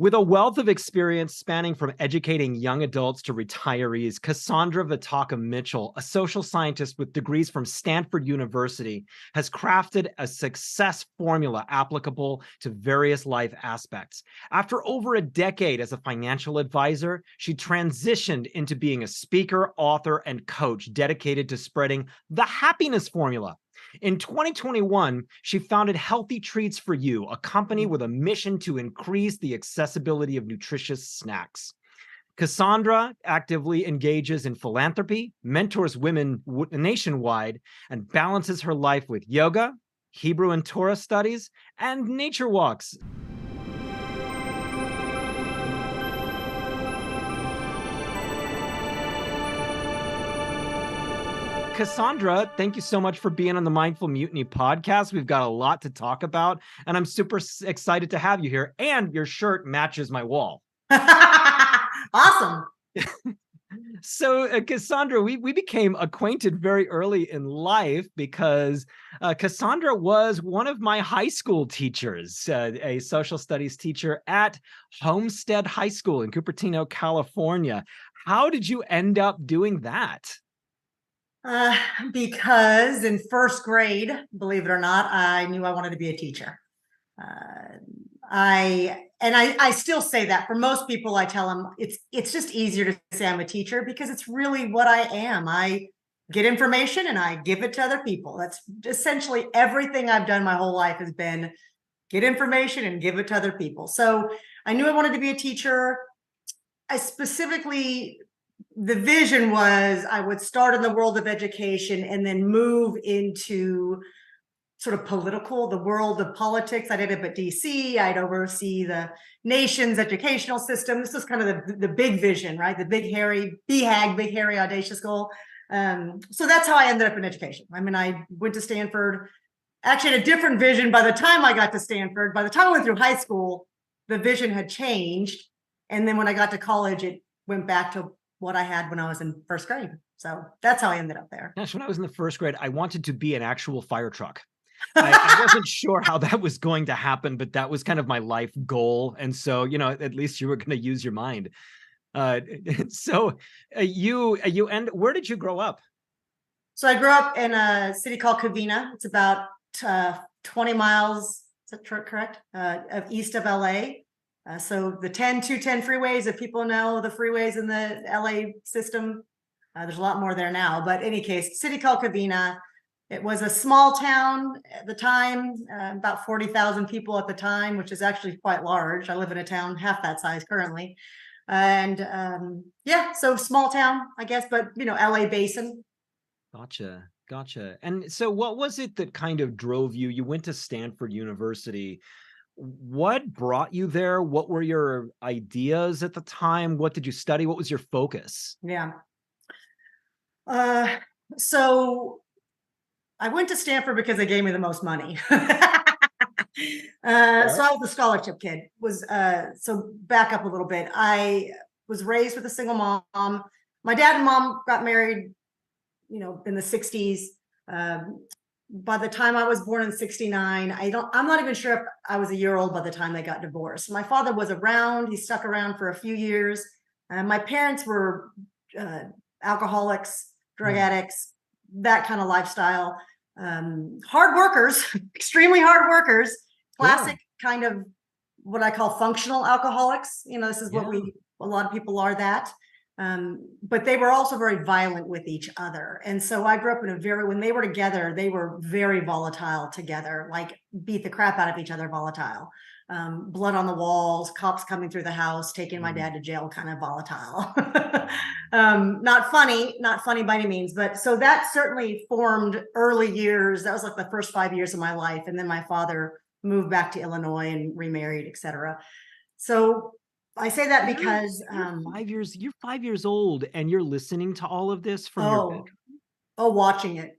With a wealth of experience spanning from educating young adults to retirees, Kasandra Vitacca Mitchell, a social scientist with degrees from Stanford University, has crafted a success formula applicable to various life aspects. After over a decade as a financial advisor, she transitioned into being a speaker, author, and coach dedicated to spreading the happiness formula. In 2021, she founded Healthy Treats for You, a company with a mission to increase the accessibility of nutritious snacks. Cassandra actively engages in philanthropy, mentors women nationwide, and balances her life with yoga, Hebrew and Torah studies, and nature walks. Cassandra, thank you so much for being on the Mindful Mutiny podcast. We've got a lot to talk about, and I'm super excited to have you here. And your shirt matches my wall. Awesome. So, Cassandra, we became acquainted very early in life because Cassandra was one of my high school teachers, a social studies teacher at Homestead High School in Cupertino, California. How did you end up doing that? Because in first grade, believe it or not, I knew I wanted to be a teacher. I still say that. For most people, I tell them it's just easier to say I'm a teacher because it's really what I am. I get information and I give it to other people. That's essentially everything I've done my whole life has been get information and give it to other people. So I knew I wanted to be a teacher. The vision was I would start in the world of education and then move into sort of the world of politics. I did it at DC. I'd oversee the nation's educational system. This was kind of the big vision, right? The big, hairy, BHAG, big, hairy, audacious goal. So that's how I ended up in education. I mean, I went to Stanford, actually had a different vision by the time I got to Stanford. By the time I went through high school, the vision had changed. And then when I got to college, it went back to what I had when I was in first grade. So that's how I ended up there. Gosh, when I was in the first grade, I wanted to be an actual fire truck. I wasn't sure how that was going to happen, but that was kind of my life goal. And so, at least you were going to use your mind. Where did you grow up? So I grew up in a city called Covina. It's about 20 miles, is that correct? Of east of LA. So the 210 freeways, if people know the freeways in the LA system, there's a lot more there now. But in any case, city called Covina. It was a small town at the time, about 40,000 people at the time, which is actually quite large. I live in a town half that size currently. And so small town, I guess, but LA basin. Gotcha. And so what was it that kind of drove you? You went to Stanford University. What brought you there? What were your ideas at the time? What did you study? What was your focus? Yeah. So I went to Stanford because they gave me the most money. So I was a scholarship kid. So back up a little bit. I was raised with a single mom. My dad and mom got married, in the 60s. By the time I was born in 69, I'm not even sure if I was a year old by the time they got divorced. My father was around. He stuck around for a few years. My parents were alcoholics, drug addicts, that kind of lifestyle. Hard workers, extremely hard workers, classic kind of what I call functional alcoholics. This is what a lot of people are that. But they were also very violent with each other. And so I grew up when they were together, they were very volatile together, like beat the crap out of each other, volatile. Blood on the walls, cops coming through the house, taking my dad to jail, kind of volatile. Not funny by any means, but so that certainly formed early years. That was like the first 5 years of my life. And then my father moved back to Illinois and remarried, etc. So I say that because you're 5 years old and you're listening to all of this from your bedroom. Watching it.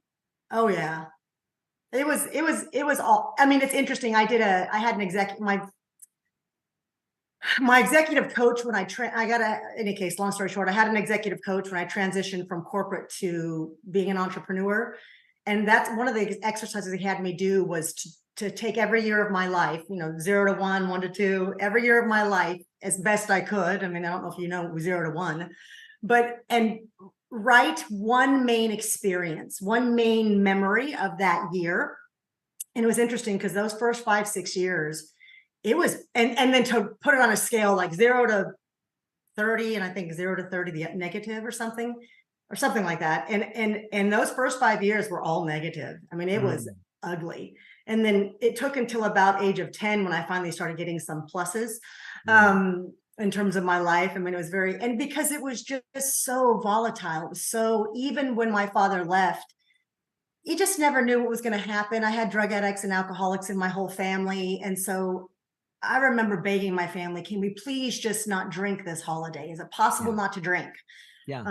Oh yeah. It was all, I mean, it's interesting. I had an executive, my executive coach when long story short, I had an executive coach when I transitioned from corporate to being an entrepreneur. And that's one of the exercises he had me do was to take every year of my life, 0 to 1, 1 to 2, every year of my life as best I could. I mean, I don't know if 0 to 1, and write one main experience, one main memory of that year. And it was interesting because those first 5, 6 years, it was, and then to put it on a scale like 0 to 30, and I think 0 to 30, the negative or something like that. And those first 5 years were all negative. I mean, it was ugly. And then it took until about age of 10 when I finally started getting some pluses in terms of my life. I mean, it was and because it was just so volatile. It was so, even when my father left, you just never knew what was going to happen. I had drug addicts and alcoholics in my whole family. And so I remember begging my family, can we please just not drink this holiday? Is it possible not to drink? Yeah.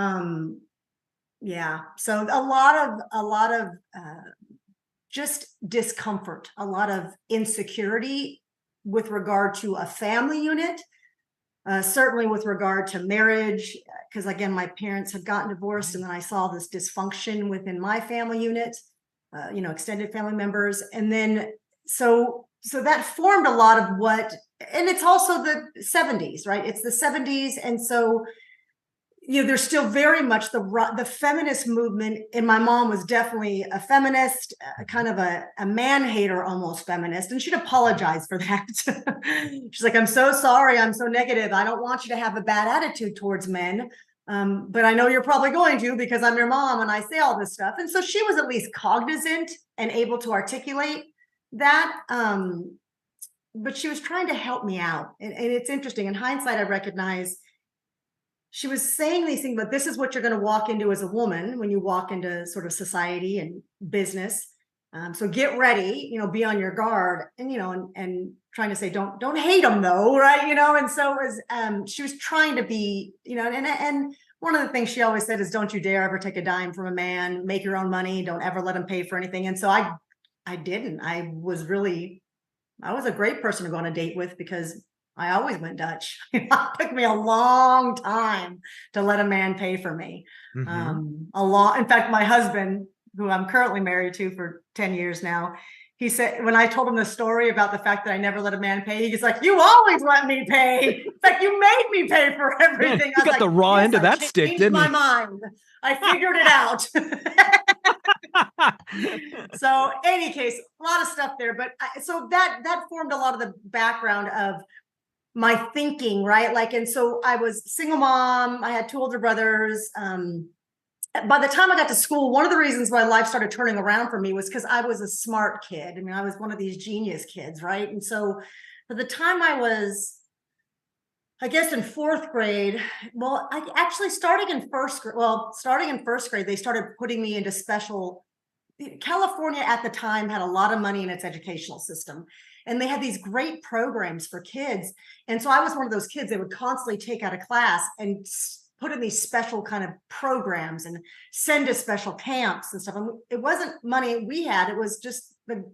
So a lot of just discomfort, a lot of insecurity with regard to a family unit, certainly with regard to marriage, because again, my parents had gotten divorced, and then I saw this dysfunction within my family unit, extended family members. And then, so that formed a lot of what, and it's also the 70s, right? It's the 70s. And so, there's still very much the feminist movement. And my mom was definitely a feminist, kind of a man-hater, almost feminist. And she'd apologize for that. She's like, I'm so sorry. I'm so negative. I don't want you to have a bad attitude towards men. But I know you're probably going to, because I'm your mom and I say all this stuff. And so she was at least cognizant and able to articulate that. But she was trying to help me out. And it's interesting. In hindsight, I recognize she was saying these things, but this is what you're going to walk into as a woman when you walk into sort of society and business. So get ready, be on your guard, and and trying to say don't hate them though, right? And so it was she was trying to be, and one of the things she always said is, don't you dare ever take a dime from a man, make your own money, don't ever let him pay for anything. And so I didn't. I was a great person to go on a date with, because I always went Dutch. It took me a long time to let a man pay for me. In fact, my husband, who I'm currently married to for 10 years now, he said, when I told him the story about the fact that I never let a man pay, he's like, you always let me pay. It's like, you made me pay for everything. You got the raw end of that stick, didn't you? My mind. I figured it out. So any case, a lot of stuff there. But so that formed a lot of the background of my thinking, right? And so I was single mom. I had 2 older brothers. By the time I got to school, one of the reasons why life started turning around for me was because I was a smart kid. I mean, I was one of these genius kids, right? And so by the time I was, I guess, in 4th grade, well, I actually starting in first grade, they started putting me into special. California at the time had a lot of money in its educational system, and they had these great programs for kids. And so I was one of those kids they would constantly take out of class and put in these special kind of programs and send to special camps and stuff. And it wasn't money we had. It was just the,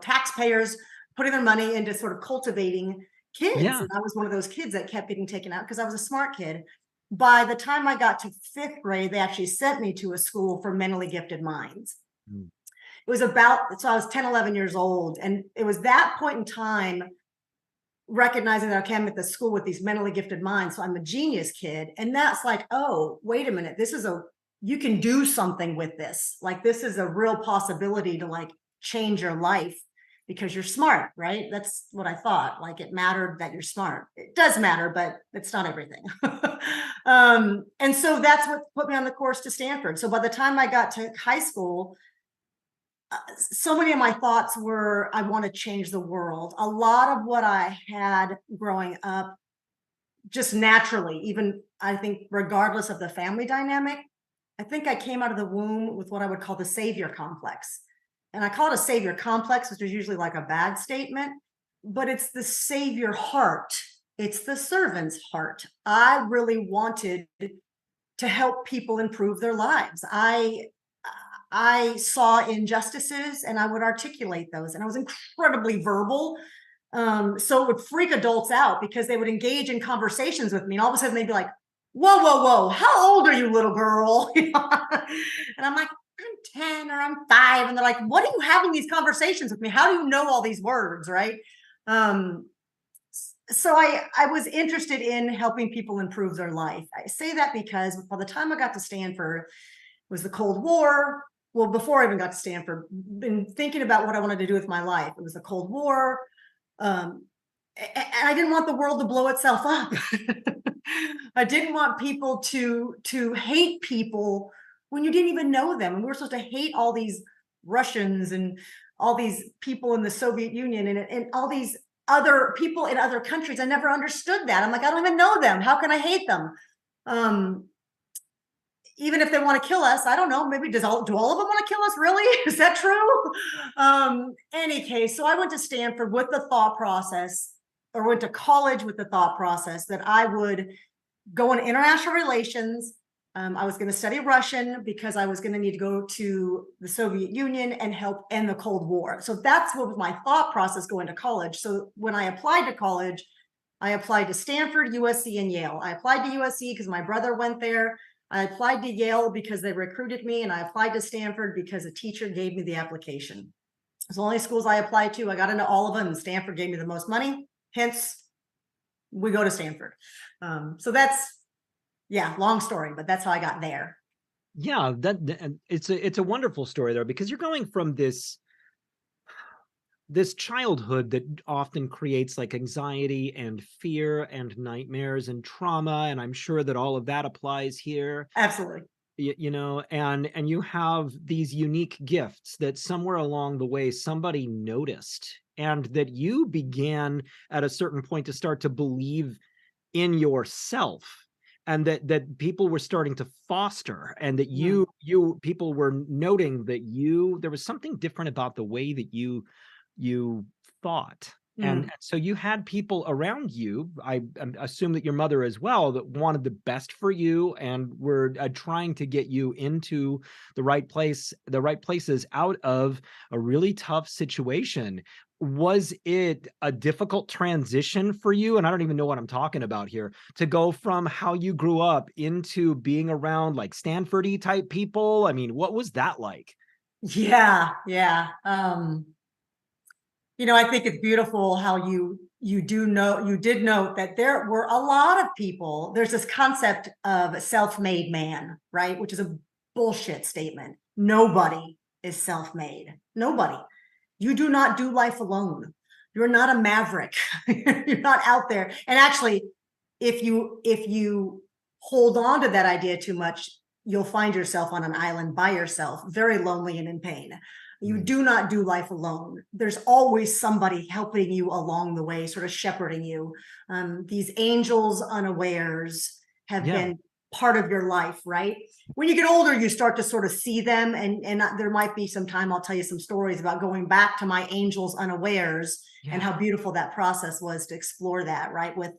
taxpayers putting their money into sort of cultivating kids. Yeah. And I was one of those kids that kept getting taken out because I was a smart kid. By the time I got to 5th grade, they actually sent me to a school for mentally gifted minds. It was so I was 10, 11 years old. And it was that point in time, recognizing that, okay, I'm at the school with these mentally gifted minds. So I'm a genius kid. And that's like, oh, wait a minute. You can do something with this. Like, this is a real possibility to change your life because you're smart, right? That's what I thought. It mattered that you're smart. It does matter, but it's not everything. And so that's what put me on the course to Stanford. So by the time I got to high school, so many of my thoughts were, I want to change the world. A lot of what I had growing up, just naturally, even I think regardless of the family dynamic, I think I came out of the womb with what I would call the savior complex. And I call it a savior complex, which is usually a bad statement, but it's the savior heart. It's the servant's heart. I really wanted to help people improve their lives. I saw injustices and I would articulate those, and I was incredibly verbal. So it would freak adults out because they would engage in conversations with me, and all of a sudden they'd be like, whoa, how old are you, little girl? And I'm like, I'm 10 or I'm 5. And they're like, what are you having these conversations with me? How do you know all these words? Right. So I was interested in helping people improve their life. I say that because by the time I got to Stanford, it was the Cold War. Well, before I even got to Stanford, been thinking about what I wanted to do with my life. It was the Cold War. And I didn't want the world to blow itself up. I didn't want people to hate people when you didn't even know them. And we were supposed to hate all these Russians and all these people in the Soviet Union and all these other people in other countries. I never understood that. I'm like, I don't even know them. How can I hate them? Even if they want to kill us, I don't know, maybe do all of them want to kill us? Really? Is that true? Any case, so I went to Stanford with the thought process, or went to college with the thought process that I would go in international relations. I was going to study Russian because I was going to need to go to the Soviet Union and help end the Cold War. So that's what was my thought process going to college. So when I applied to college, I applied to Stanford, USC, and Yale. I applied to USC because my brother went there. I applied to Yale because they recruited me, and I applied to Stanford because a teacher gave me the application. It's the only schools I applied to. I got into all of them, and Stanford gave me the most money. Hence, we go to Stanford. So that's, yeah, long story, but that's how I got there. Yeah, it's a wonderful story there, because you're going from this childhood that often creates like anxiety and fear and nightmares and trauma, and I'm sure that all of that applies here. Absolutely. You know, and you have these unique gifts that somewhere along the way somebody noticed, and that you began at a certain point to start to believe in yourself, and that people were starting to foster, and that people were noting that there was something different about the way that you thought. And so you had people around you, I assume that your mother as well, that wanted the best for you and were trying to get you into the right places out of a really tough situation. Was it a difficult transition for you? And I don't even know what I'm talking about here, to go from how you grew up into being around like Stanford-y type people. I mean, what was that like? Yeah. I think it's beautiful how you did note that there were a lot of people. There's this concept of a self-made man, right? Which is a bullshit statement. Nobody is self-made. Nobody. You do not do life alone. You're not a maverick. You're not out there. And actually, if you hold on to that idea too much, you'll find yourself on an island by yourself, very lonely and in pain. You do not do life alone. There's always somebody helping you along the way, sort of shepherding you. These angels unawares have been part of your life, right? When you get older, you start to sort of see them, and there might be some time I'll tell you some stories about going back to my angels unawares and how beautiful that process was to explore that, right? With,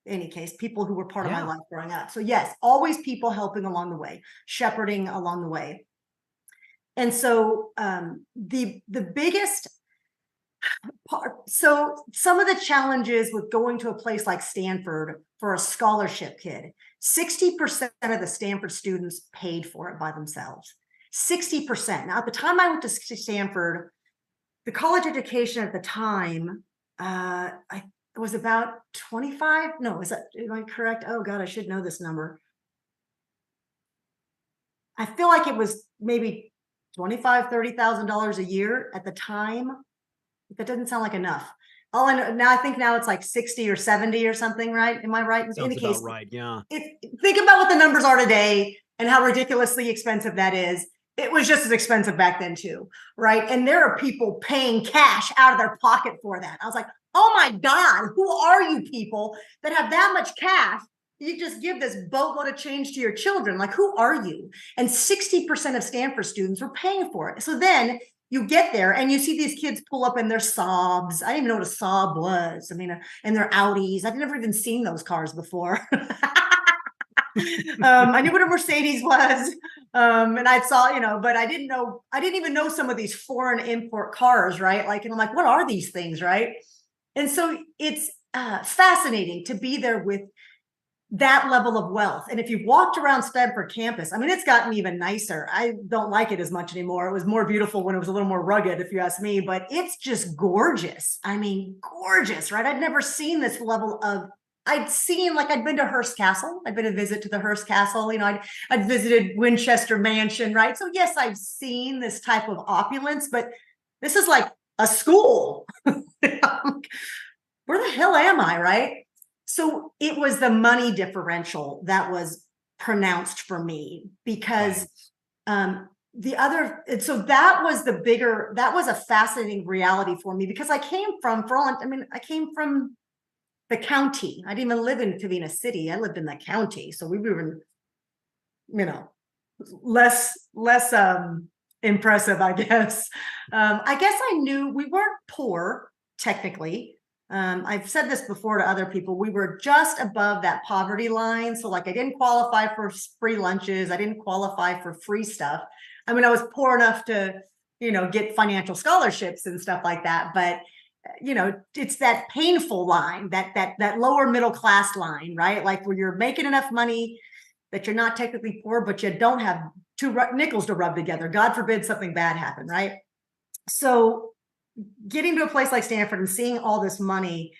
any case, people who were part of my life growing up. So yes, always people helping along the way, shepherding along the way. And so the biggest part, so some of the challenges with going to a place like Stanford for a scholarship kid, 60% of the Stanford students paid for it by themselves. 60%. Now, at the time I went to Stanford, the college education at the time, it was about 25. No, am I correct? Oh God, I should know this number. I feel like it was maybe $25,000, $30,000 a year at the time. That doesn't sound like enough. All I know now, I think now it's like 60 or 70 or something, right? Am I right? Sounds about right, yeah. Think about what the numbers are today and how ridiculously expensive that is. It was just as expensive back then too, right? And there are people paying cash out of their pocket for that. I was like, oh my God, who are you people that have that much cash? You just give this boatload of change to your children. Like, who are you? And 60% of Stanford students were paying for it. So then you get there and you see these kids pull up in their Saabs. I didn't even know what a Saab was. I mean, and their Audis. I've never even seen those cars before. I knew what a Mercedes was. And I saw, but I didn't even know some of these foreign import cars, right? Like, and I'm like, what are these things, right? And so it's fascinating to be there with that level of wealth. And if you've walked around Stanford campus, I mean, it's gotten even nicer. I don't like it as much anymore. It was more beautiful when it was a little more rugged, if you ask me, but it's just gorgeous. I mean, gorgeous, right? I'd never seen this level of, I'd seen, like, I'd been to Hearst Castle. I'd been to visit to the Hearst Castle. You know, I'd visited Winchester Mansion, right? So yes, I've seen this type of opulence, but this is like a school. Where the hell am I, right? So it was the money differential that was pronounced for me, because the other, so that was the bigger, that was a fascinating reality for me, because I came from, I came from the county. I didn't even live in Covina City. I lived in the county. So we were, you know, less impressive, I guess. I guess I knew we weren't poor, technically. I've said this before to other people. We were just above that poverty line. So like, I didn't qualify for free lunches. I didn't qualify for free stuff. I mean, I was poor enough to, you know, get financial scholarships and stuff like that. But, you know, it's that painful line, that lower middle class line, right? Like, where you're making enough money that you're not technically poor, but you don't have two nickels to rub together. God forbid something bad happened, right? So getting to a place like Stanford and seeing all this money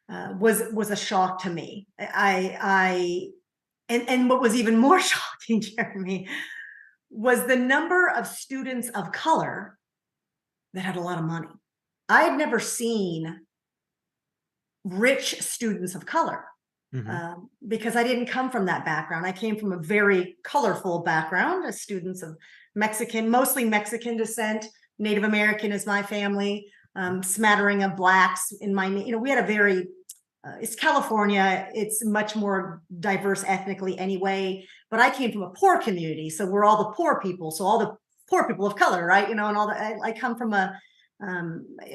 was a shock to me. And what was even more shocking, Jeremy, was the number of students of color that had a lot of money. I had never seen rich students of color, because I didn't come from that background. I came from a very colorful background as students of mostly Mexican descent. Native American is my family, smattering of Blacks in my, you know, we had a very, it's California, it's much more diverse ethnically anyway, but I came from a poor community. So we're all the poor people. So all the poor people of color, right? You know, and all that, I come from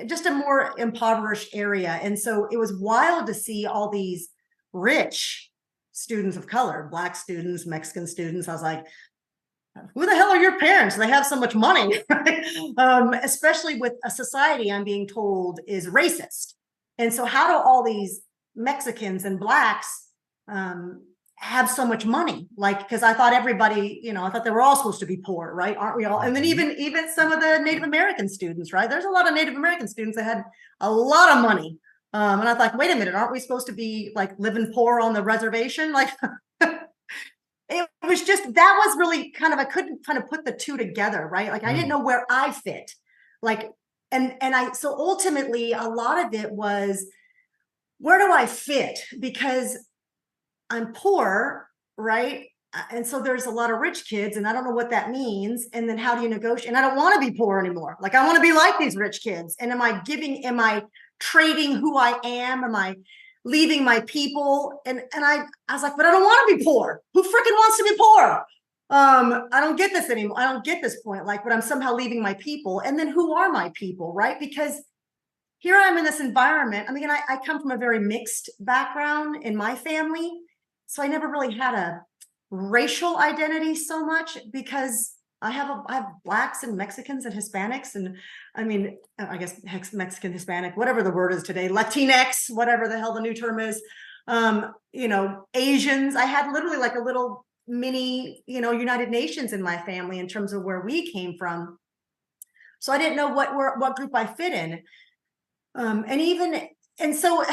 just a more impoverished area. And so it was wild to see all these rich students of color, Black students, Mexican students. I was like, who the hell are your parents? They have so much money, right? Especially with a society I'm being told is racist. And so how do all these Mexicans and Blacks have so much money? Like, because I thought everybody, you know, I thought they were all supposed to be poor, right? Aren't we all? And then even some of the Native American students, right? There's a lot of Native American students that had a lot of money. And I thought, wait a minute, aren't we supposed to be like living poor on the reservation? Like, it was just, that was really kind of, I couldn't kind of put the two together, right? Like, I didn't know where I fit. Like, so ultimately a lot of it was, where do I fit? Because I'm poor, right? And so there's a lot of rich kids, and I don't know what that means. And then how do you negotiate? And I don't want to be poor anymore. Like, I want to be like these rich kids. And am I trading who I am? Am I leaving my people? And I was like, but I don't want to be poor. Who freaking wants to be poor? I don't get this anymore. I don't get this point. Like, but I'm somehow leaving my people. And then who are my people, right? Because here I am in this environment. I mean, I come from a very mixed background in my family. So I never really had a racial identity so much, because I have Blacks and Mexicans and Hispanics. And I mean, I guess Mexican, Hispanic, whatever the word is today, Latinx, whatever the hell the new term is, you know, Asians. I had literally like a little mini, you know, United Nations in my family in terms of where we came from. So I didn't know what group I fit in. And so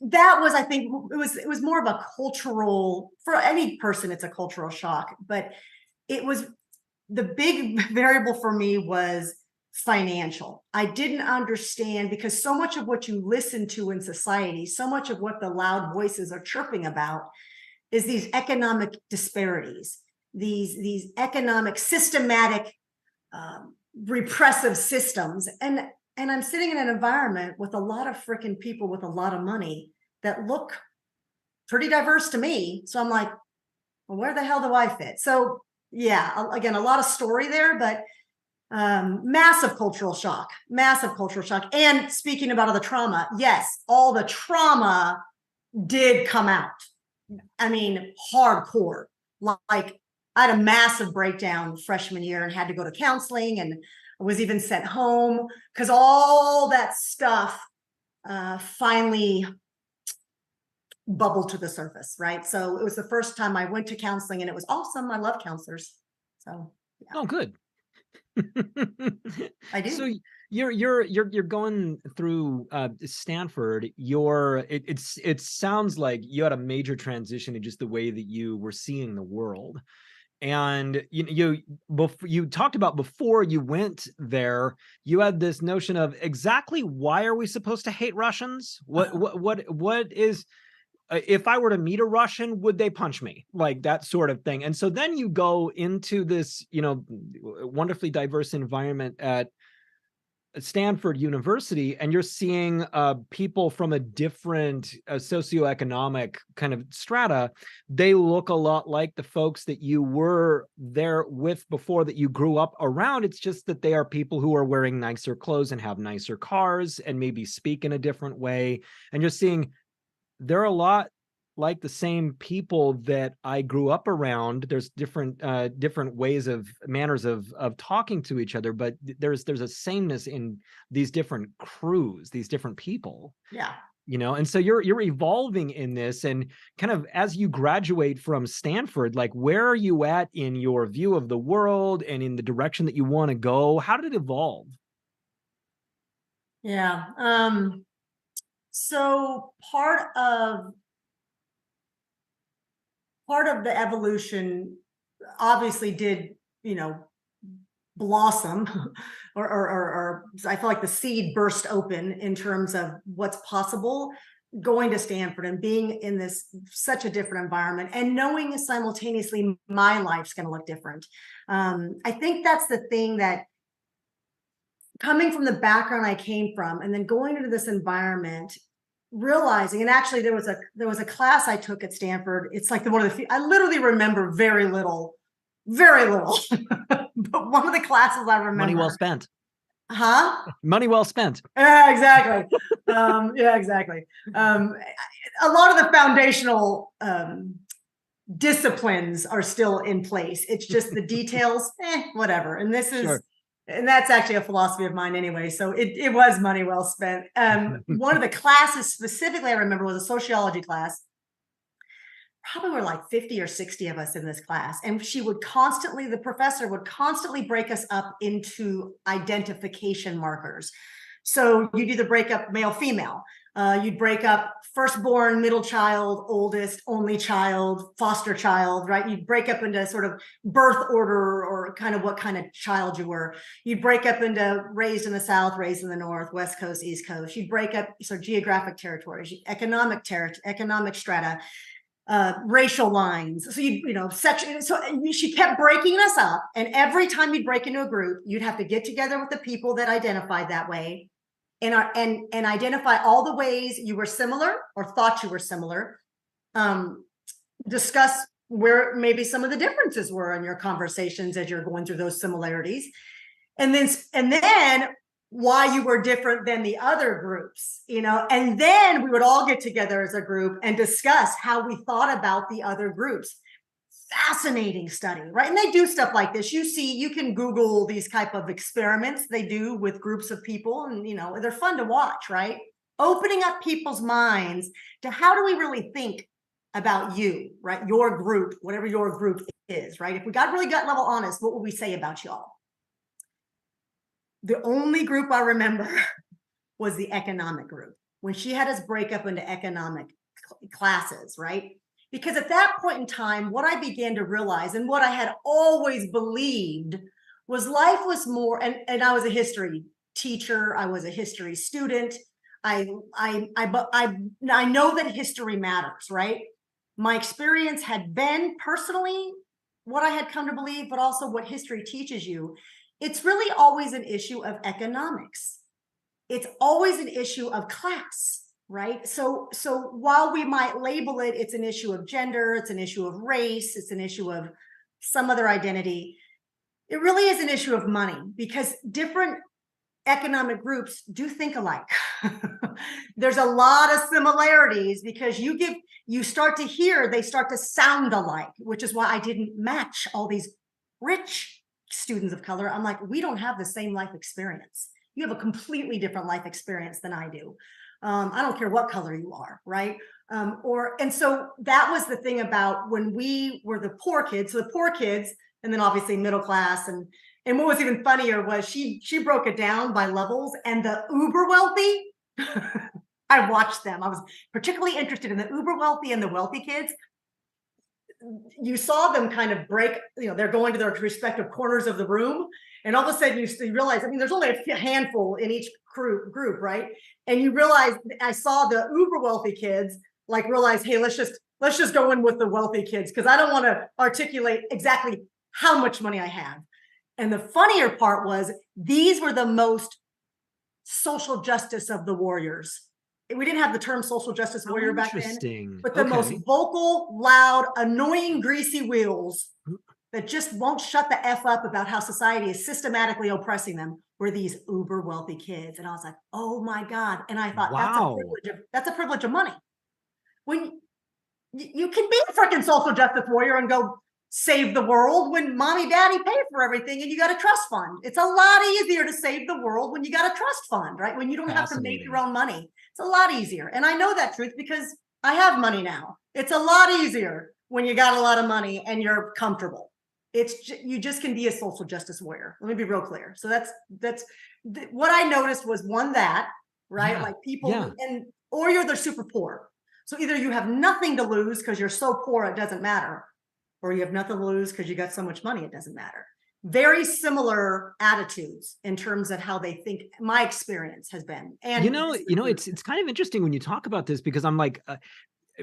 that was, I think it was more of a cultural, for any person, it's a cultural shock, but it was, the big variable for me was financial. I didn't understand, because so much of what you listen to in society, so much of what the loud voices are chirping about is these economic disparities, these economic systematic repressive systems. And I'm sitting in an environment with a lot of freaking people with a lot of money that look pretty diverse to me. So I'm like, well, where the hell do I fit? So yeah, again, a lot of story there, but massive cultural shock. And speaking about all the trauma, yes, all the trauma did come out. I mean, hardcore. Like, I had a massive breakdown freshman year and had to go to counseling, and I was even sent home because all that stuff finally bubbled to the surface, right? So it was the first time I went to counseling, and it was awesome. I love counselors. So yeah. Oh, good. I So do. you're going through Stanford. It sounds like you had a major transition in just the way that you were seeing the world. And you talked about before you went there, you had this notion of exactly why are we supposed to hate Russians? What is if I were to meet a Russian, would they punch me? Like that sort of thing. And so then you go into this, wonderfully diverse environment at Stanford University, and you're seeing people from a different socioeconomic kind of strata. They look a lot like the folks that you were there with before, that you grew up around. It's just that they are people who are wearing nicer clothes and have nicer cars and maybe speak in a different way. And you're seeing they're a lot like the same people that I grew up around. There's different ways of manners of talking to each other, but there's a sameness in these different crews, these different people. Yeah. And so you're evolving in this, and kind of as you graduate from Stanford, like where are you at in your view of the world and in the direction that you want to go? How did it evolve? Yeah. So part of the evolution obviously did, blossom or I feel like the seed burst open in terms of what's possible going to Stanford and being in this such a different environment, and knowing simultaneously my life's going to look different. I think that's the thing, that coming from the background I came from and then going into this environment, realizing, and actually there was a class I took at Stanford. It's like one of the I literally remember very little, but one of the classes I remember. Money well spent. Huh? Money well spent. Yeah, exactly. Yeah, exactly. A lot of the foundational disciplines are still in place. It's just the details, whatever. And this is, sure. And that's actually a philosophy of mine anyway. So it was money well spent. One of the classes specifically I remember was a sociology class. Probably were like 50 or 60 of us in this class. And the professor would constantly break us up into identification markers. So you'd either break up male, female, you'd break up firstborn, middle child, oldest, only child, foster child, right? You'd break up into sort of birth order, or kind of what kind of child you were. You'd break up into raised in the South, raised in the North, West Coast, East Coast. You'd break up geographic territories, economic strata, racial lines. So section. So she kept breaking us up, and every time you'd break into a group, you'd have to get together with the people that identified that way, and identify all the ways you were similar or thought you were similar. Discuss where maybe some of the differences were in your conversations as you're going through those similarities, and then why you were different than the other groups, and then we would all get together as a group and discuss how we thought about the other groups. Fascinating study, right? And they do stuff like this. You can Google these type of experiments they do with groups of people, and they're fun to watch, right? Opening up people's minds to how do we really think about you, right? Your group, whatever your group is, right? If we got really gut level honest, what would we say about y'all? The only group I remember was the economic group, when she had us break up into economic classes, right? Because at that point in time, what I began to realize, and what I had always believed, was life was more, and I was a history teacher, I was a history student. I know that history matters, right? My experience had been personally what I had come to believe, but also what history teaches you. It's really always an issue of economics. It's always an issue of class, right? So while we might label it, it's an issue of gender, it's an issue of race, it's an issue of some other identity, it really is an issue of money, because different economic groups do think alike. There's a lot of similarities, because you start to hear, they start to sound alike, which is why I didn't match all these rich students of color. I'm like, we don't have the same life experience. You have a completely different life experience than I do. I don't care what color you are, right? And so that was the thing about when we were the poor kids. So the poor kids, and then obviously middle class, and what was even funnier was she broke it down by levels, and the uber wealthy, I watched them. I was particularly interested in the uber wealthy and the wealthy kids. You saw them kind of break, they're going to their respective corners of the room, and all of a sudden you realize, I mean, there's only a handful in each group, right? And you realize, I saw the uber wealthy kids like realize, hey, let's just go in with the wealthy kids, because I don't want to articulate exactly how much money I have. And the funnier part was, these were the most social justice of the warriors. We didn't have the term social justice warrior back then, but the most vocal, loud, annoying, greasy wheels that just won't shut the F up about how society is systematically oppressing them were these uber wealthy kids. And I was like, oh my God. And I thought, wow, that's a privilege of money. When you can be a freaking social justice warrior and go save the world when mommy, daddy pay for everything and you got a trust fund. It's a lot easier to save the world when you got a trust fund, right? When you don't have to make your own money. It's a lot easier. And I know that truth because I have money now. It's a lot easier when you got a lot of money and you're comfortable. You just can be a social justice warrior. Let me be real clear. So that's what I noticed was that, right? Yeah. Like people, or they're super poor. So either you have nothing to lose because you're so poor, it doesn't matter, or you have nothing to lose because you got so much money, it doesn't matter. Very similar attitudes in terms of how they think. My experience has been, and it's kind of interesting when you talk about this, because I'm like,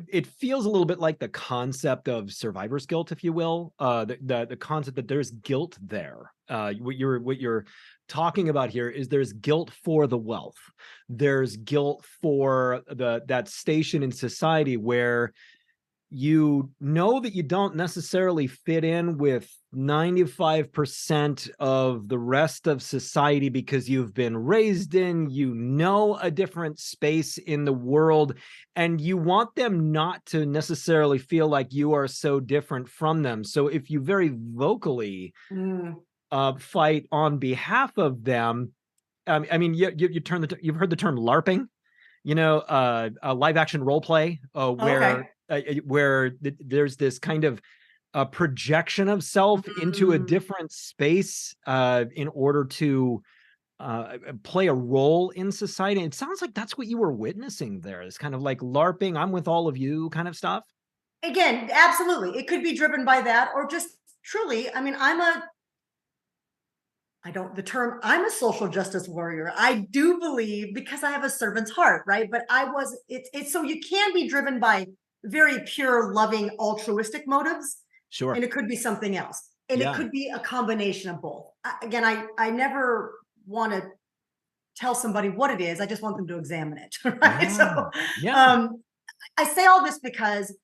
it feels a little bit like the concept of survivor's guilt, if you will, the concept that there's guilt there. What you're talking about here is there's guilt for the wealth. There's guilt for that station in society where you know that you don't necessarily fit in with 95% of the rest of society because you've been raised in, a different space in the world, and you want them not to necessarily feel like you are so different from them. So if you very vocally fight on behalf of them, I mean, you've heard the term LARPing, live action role play, where there's this kind of a projection of self into a different space in order to play a role in society. And it sounds like that's what you were witnessing there. It's kind of like LARPing, I'm with all of you kind of stuff. Again, absolutely. It could be driven by that, or just truly, I mean, I'm a social justice warrior. I do believe, because I have a servant's heart, right? But so you can be driven by very pure, loving, altruistic motives. Sure. And it could be something else. And it could be a combination of both. Again, I never want to tell somebody what it is. I just want them to examine it. Right. So I say all this because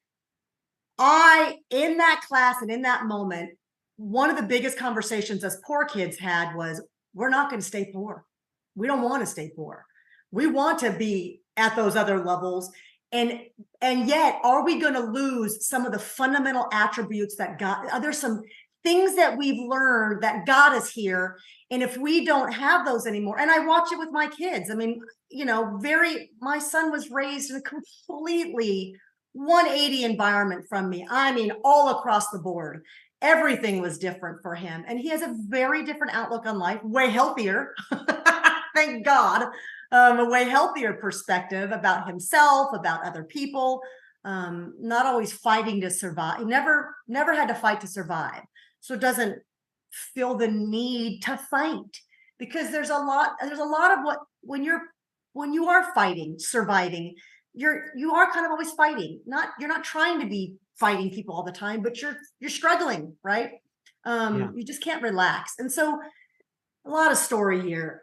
in that class and in that moment, one of the biggest conversations us poor kids had was, we're not going to stay poor. We don't want to stay poor. We want to be at those other levels. And yet, are we going to lose some of the fundamental attributes that there's some things that we've learned that got us here. And if we don't have those anymore, and I watch it with my kids, I mean, my son was raised in a completely 180 environment from me. I mean, all across the board. Everything was different for him. And he has a very different outlook on life, way healthier, thank God, a way healthier perspective about himself, about other people, not always fighting to survive. He never had to fight to survive. So doesn't feel the need to fight, because there's a lot of what, when you are fighting, surviving, you are kind of always fighting. You're not trying to be fighting people all the time, but you're struggling, right? You just can't relax. And so a lot of story here.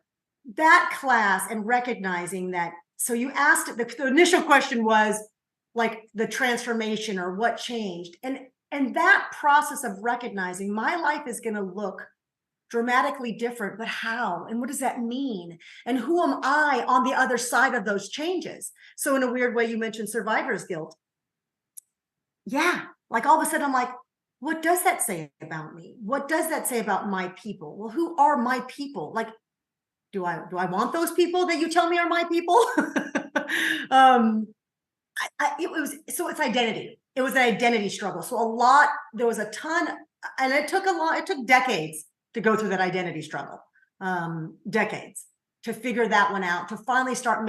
That class and recognizing that. So you asked, the initial question was like the transformation or what changed. And that process of recognizing my life is going to look dramatically different, but how? And what does that mean? And who am I on the other side of those changes? So in a weird way, you mentioned survivor's guilt. Yeah. Like all of a sudden I'm like, what does that say about me? What does that say about my people? Well, who are my people? Like, do I want those people that you tell me are my people? it's identity. It was an identity struggle. So there was a ton, and it took decades to go through that identity struggle, decades to figure that one out, to finally start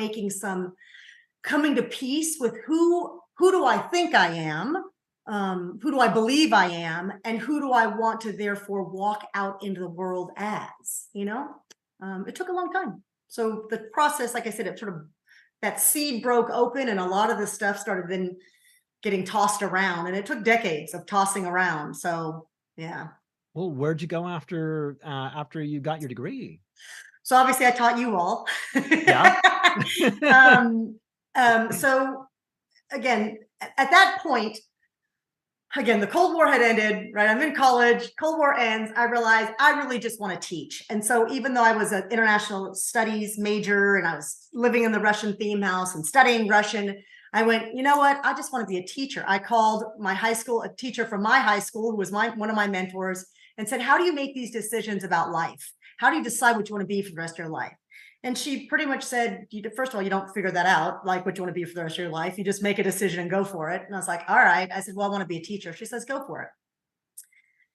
coming to peace with who do I think I am, who do I believe I am, and who do I want to therefore walk out into the world as, it took a long time. So the process, like I said, that seed broke open, and a lot of the stuff started then getting tossed around, and it took decades of tossing around. So yeah. Well, where'd you go after you got your degree? So obviously I taught you all. Yeah. So again, at that point, again, the Cold War had ended, right? I'm in college, Cold War ends. I realized I really just want to teach. And so even though I was an international studies major and I was living in the Russian theme house and studying Russian, I went, you know what? I just want to be a teacher. I called my high school, a teacher from my high school, who was one of my mentors, and said, how do you make these decisions about life? How do you decide what you want to be for the rest of your life? And she pretty much said, first of all, you don't figure that out, like what you want to be for the rest of your life. You just make a decision and go for it. And I was like, all right. I said, well, I want to be a teacher. She says, go for it.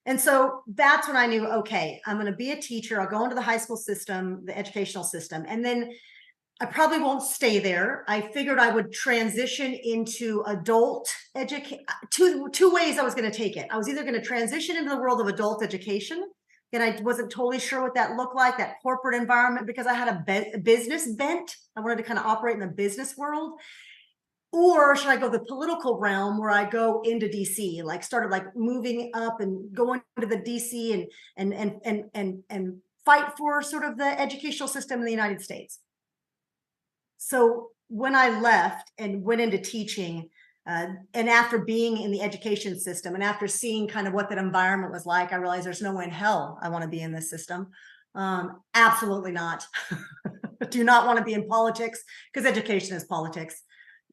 And so that's when I knew, okay, I'm going to be a teacher. I'll go into the high school system, the educational system. And then I probably won't stay there. I figured I would transition into adult education. Two ways I was going to take it. I was either going to transition into the world of adult education, and I wasn't totally sure what that looked like, that corporate environment, because I had a business bent. I wanted to kind of operate in the business world. Or should I go the political realm, where I go into DC, started moving up and going to the DC and fight for sort of the educational system in the United States. So when I left and went into teaching, and after being in the education system and after seeing kind of what that environment was like, I realized there's no way in hell I want to be in this system. Absolutely not. Do not want to be in politics, because education is politics.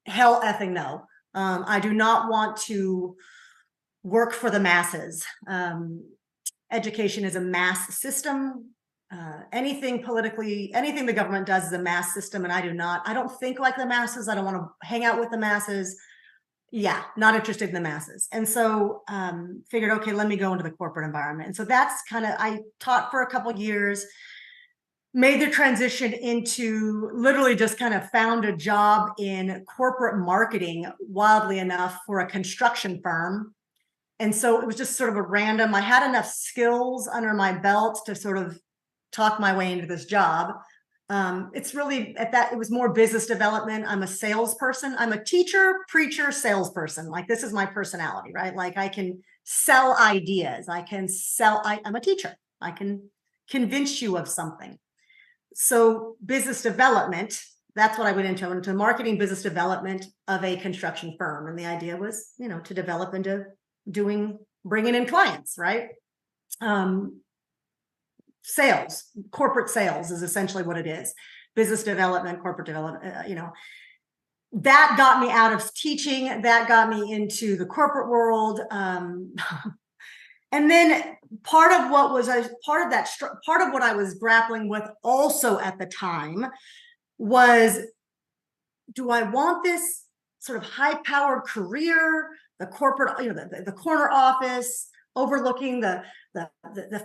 Hell effing no. I do not want to work for the masses. Education is a mass system. Anything the government does is a mass system, and I don't think like the masses. I don't want to hang out with the masses. Yeah, not interested in the masses. And so figured, okay, let me go into the corporate environment. And so that's I taught for a couple of years, made the transition into literally just kind of found a job in corporate marketing, wildly enough, for a construction firm. And so it was just sort of a random, I had enough skills under my belt to sort of talk my way into this job. It's really it was more business development. I'm a salesperson. I'm a teacher, preacher, salesperson. This is my personality, right? I can sell ideas. I'm a teacher. I can convince you of something. So business development, that's what I went into marketing, business development of a construction firm. And the idea was, to develop into bringing in clients, right? Sales, corporate sales is essentially what it is. Business development, corporate development, that got me out of teaching. That got me into the corporate world. And then part of what I was grappling with also at the time was, do I want this sort of high-powered career, the corporate, the corner office, overlooking the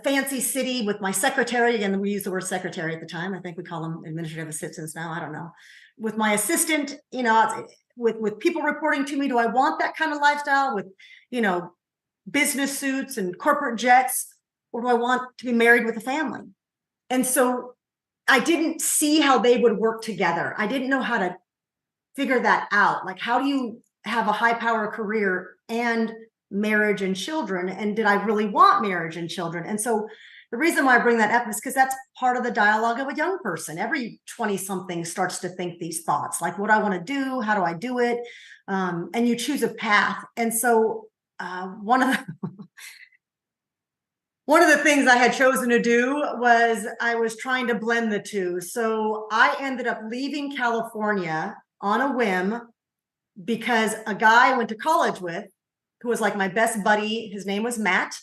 fancy city with my secretary? Again, we use the word secretary at the time. I think we call them administrative assistants now. I don't know. With my assistant, with people reporting to me. Do I want that kind of lifestyle with, business suits and corporate jets, or do I want to be married with a family? And so I didn't see how they would work together. I didn't know how to figure that out. How do you have a high-power career and marriage and children? And did I really want marriage and children? And so the reason why I bring that up is because that's part of the dialogue of a young person. Every 20-something starts to think these thoughts, what do I want to do? How do I do it? And you choose a path. And so one of the things I had chosen to do was I was trying to blend the two. So I ended up leaving California on a whim because a guy I went to college with, who was my best buddy, his name was Matt.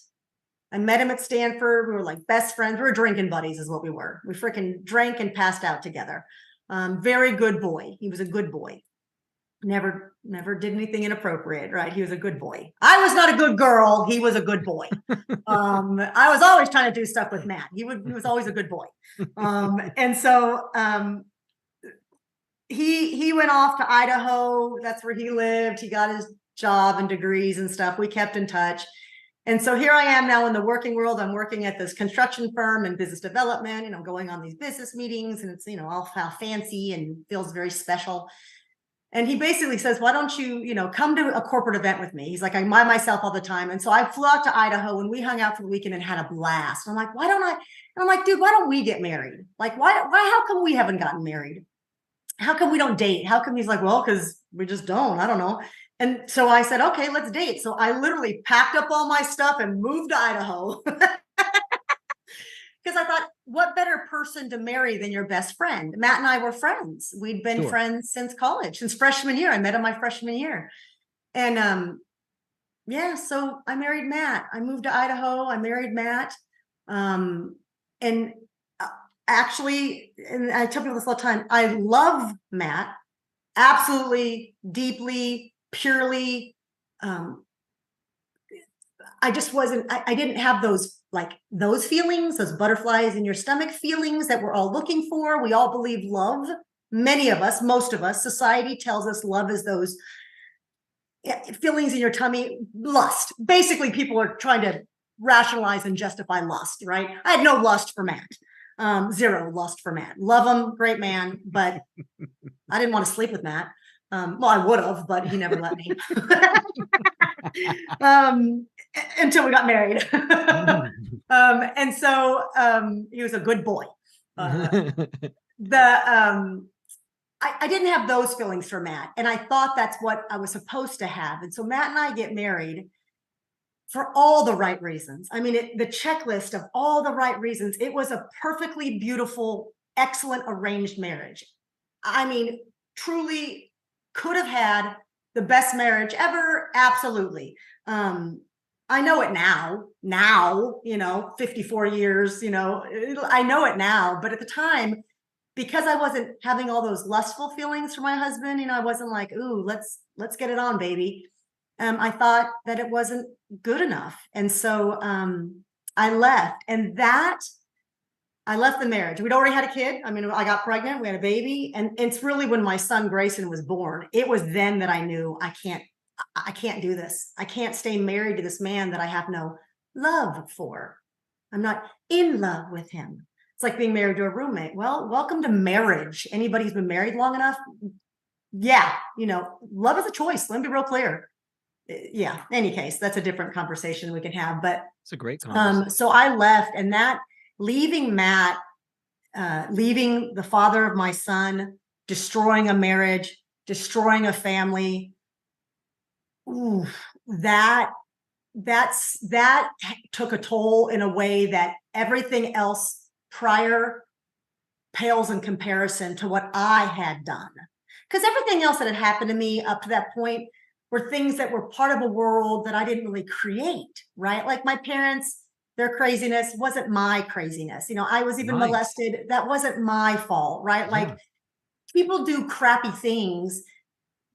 I met him at Stanford. We were best friends. We were drinking buddies is what we were. We freaking drank and passed out together. Very good boy. He was a good boy. never did anything inappropriate, right? He was a good boy. I was not a good girl. He was a good boy. I was always trying to do stuff with Matt. He was always a good boy. And so he went off to Idaho. That's where he lived. He got his job and degrees and stuff. We kept in touch. And so here I am now in the working world. I'm working at this construction firm in business development, going on these business meetings, and it's, all how fancy and feels very special. And he basically says, why don't you, come to a corporate event with me? He's like, I'm by myself all the time. And so I flew out to Idaho and we hung out for the weekend and had a blast. And I'm like, why don't I? And I'm like, dude, why don't we get married? Like, how come we haven't gotten married? How come we don't date? How come? He's like, well, because we just don't. I don't know. And so I said, okay, let's date. So I literally packed up all my stuff and moved to Idaho. Because I thought, what better person to marry than your best friend? Matt and I were friends. We'd been friends since college, since freshman year. I met him my freshman year. And so I married Matt. I moved to Idaho. I married Matt. Actually, and I tell people this all the time, I love Matt absolutely, deeply, purely. I just wasn't, I didn't have those feelings, those butterflies in your stomach feelings that we're all looking for. We all believe love. Many of us, most of us, society tells us love is those feelings in your tummy, lust. Basically, people are trying to rationalize and justify lust, right? I had no lust for Matt. Zero lust for Matt. Love him, great man, but I didn't want to sleep with Matt. Well, I would have, but he never let me. Until we got married. And so he was a good boy. I didn't have those feelings for Matt, and I thought that's what I was supposed to have. And so Matt and I get married for all the right reasons. I mean, the checklist of all the right reasons. It was a perfectly beautiful, excellent arranged marriage. I mean, truly could have had the best marriage ever. Absolutely. I know it now, 54 years, I know it now, but at the time, because I wasn't having all those lustful feelings for my husband, I wasn't like, ooh, let's get it on, baby. I thought that it wasn't good enough. And so I left, and I left the marriage. We'd already had a kid. I mean, I got pregnant, we had a baby. And it's really when my son Grayson was born, it was then that I knew I can't do this. I can't stay married to this man that I have no love for. I'm not in love with him. It's like being married to a roommate. Well, welcome to marriage. Anybody who's been married long enough. Yeah. Love is a choice. Let me be real clear. Yeah. In any case, that's a different conversation we can have, but it's a great conversation. So I left, and that leaving Matt, leaving the father of my son, destroying a marriage, destroying a family. Ooh, that took a toll in a way that everything else prior pales in comparison to what I had done. Because everything else that had happened to me up to that point were things that were part of a world that I didn't really create, right? Like my parents, their craziness wasn't my craziness. I was even molested. That wasn't my fault, right? Yeah. Like people do crappy things.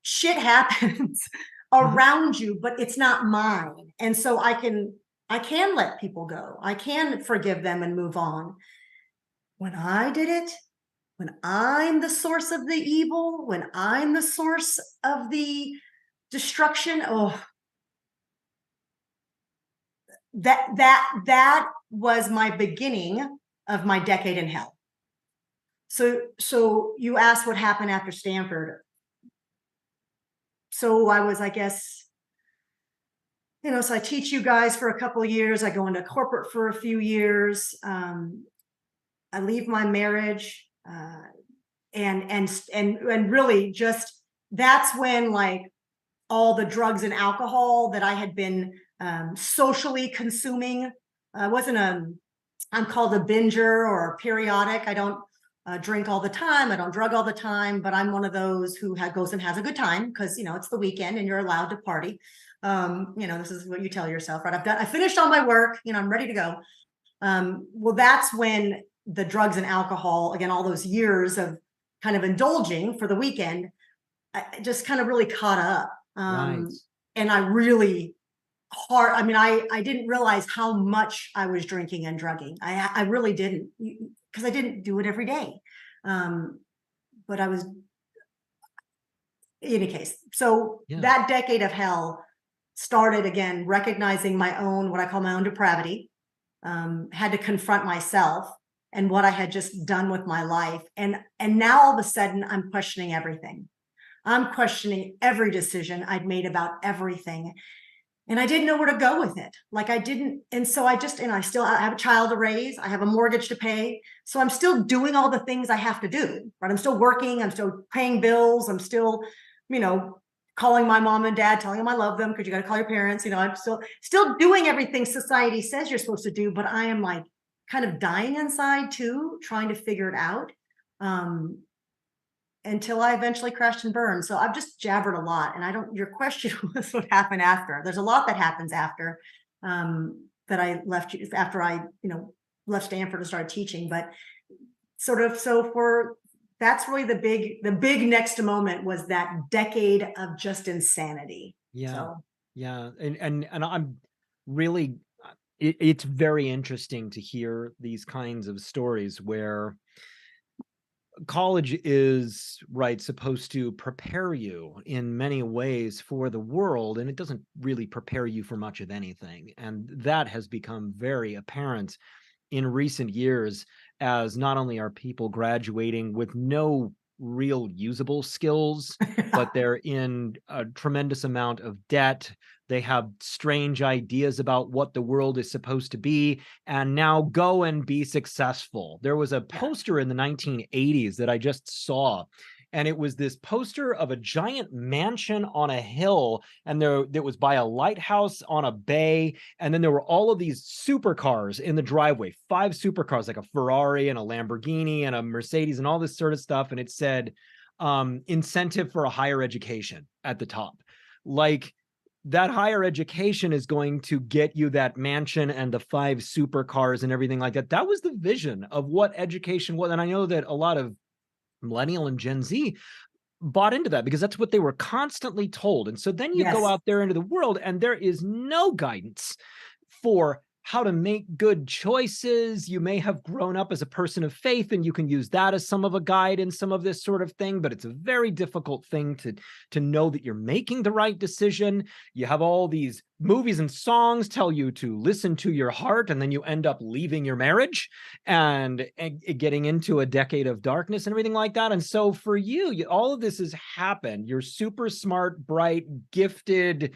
Shit happens around you, but it's not mine. And so I can let people go. I can forgive them and move on. When I did it, when I'm the source of the evil, when I'm the source of the destruction, that was my beginning of my decade in hell. So you asked what happened after Stanford. So I was, I guess, so I teach you guys for a couple of years. I go into corporate for a few years. I leave my marriage, and really just, that's when like all the drugs and alcohol that I had been socially consuming. I'm called a binger or a periodic. I don't drink all the time. I don't drug all the time, but I'm one of those who goes and has a good time because, it's the weekend and you're allowed to party. This is what you tell yourself, right? I finished all my work, I'm ready to go. Well, that's when the drugs and alcohol, again, all those years of kind of indulging for the weekend I just kind of really caught up. Right. And I really hard. I mean, I didn't realize how much I was drinking and drugging. I really didn't, because I didn't do it every day. But I was, in any case. So that decade of hell started again, recognizing my own, what I call my own depravity, had to confront myself and what I had just done with my life. And now all of a sudden I'm questioning everything. I'm questioning every decision I'd made about everything. And I didn't know where to go with it. Like I didn't. And so I have a child to raise. I have a mortgage to pay. So I'm still doing all the things I have to do, right? I'm still working. I'm still paying bills. I'm still, calling my mom and dad, telling them I love them, because you got to call your parents. I'm still doing everything society says you're supposed to do, but I am like kind of dying inside too, trying to figure it out. Until I eventually crashed and burned. So I've just jabbered a lot. And your question was what happened after. There's a lot that happens after that I left, after I, left Stanford and started teaching. But that's really the big next moment was that decade of just insanity. Yeah. So. Yeah. And I'm really, it's very interesting to hear these kinds of stories where college is supposed to prepare you in many ways for the world, and it doesn't really prepare you for much of anything. And that has become very apparent in recent years, as not only are people graduating with no real usable skills, but they're in a tremendous amount of debt. They have strange ideas about what the world is supposed to be, and now go and be successful. There was a poster in the 1980s that I just saw, and it was this poster of a giant mansion on a hill, and it was by a lighthouse on a bay, and then there were all of these supercars in the driveway, 5 supercars, like a Ferrari and a Lamborghini and a Mercedes and all this sort of stuff, and it said incentive for a higher education at the top. Like, that higher education is going to get you that mansion and the 5 supercars and everything like that. That was the vision of what education was. And I know that a lot of Millennial and Gen Z bought into that because that's what they were constantly told. And so then you go out there into the world and there is no guidance for how to make good choices. You may have grown up as a person of faith and you can use that as some of a guide in some of this sort of thing, but it's a very difficult thing to know that you're making the right decision. You have all these movies and songs tell you to listen to your heart, and then you end up leaving your marriage and getting into a decade of darkness and everything like that. And so for you, all of this has happened. You're super smart, bright, gifted,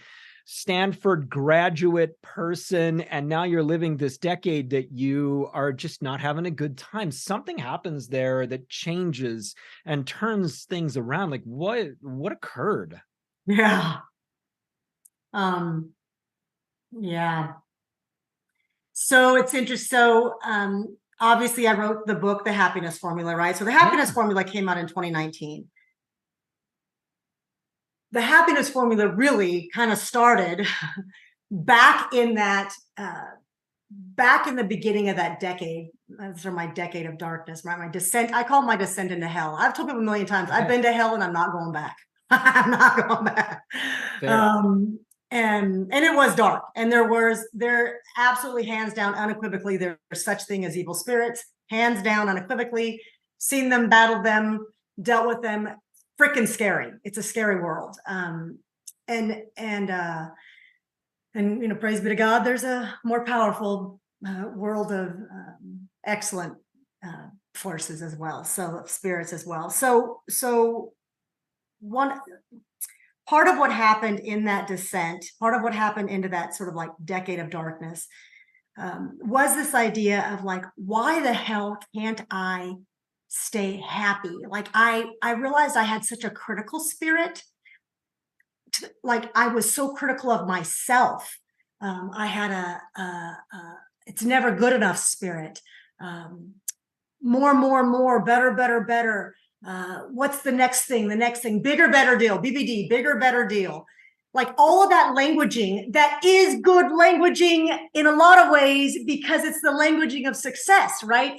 Stanford graduate person, and now you're living this decade that you are just not having a good time. Something happens there that changes and turns things around. Like what occurred? Yeah. Yeah. So it's interesting. So obviously I wrote the book, The Happiness Formula, right? So The Happiness Formula came out in 2019. The Happiness Formula really kind of started back in the beginning of that decade. Those are my decade of darkness, right? My descent. I call my descent into hell. I've told people a million times, I've been to hell and I'm not going back. I'm not going back. And it was dark. And there absolutely, hands down, unequivocally, there's such thing as evil spirits, hands down, unequivocally, seen them, battled them, dealt with them. Freaking scary. It's a scary world. And praise be to God, there's a more powerful world of excellent forces as well. So spirits as well. So one part of what happened in that descent, part of what happened into that sort of like decade of darkness, was this idea of like, why the hell can't I stay happy? Like I realized I had such a critical spirit. Like I was so critical of myself. I had a it's never good enough spirit. More, better. What's the next thing? The next thing, bigger, better deal, BBD, bigger, better deal. Like all of that languaging, that is good languaging in a lot of ways because it's the languaging of success, right?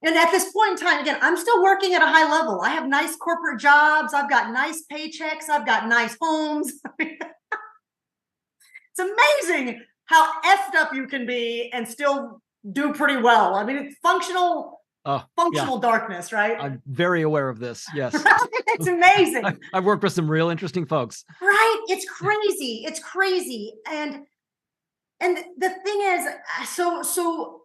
And at this point in time, again, I'm still working at a high level. I have nice corporate jobs. I've got nice paychecks. I've got nice homes. It's amazing how effed up you can be and still do pretty well. I mean, it's functional darkness, right? I'm very aware of this. Yes. It's amazing. I've worked with some real interesting folks. Right. It's crazy. It's crazy. And the thing is, so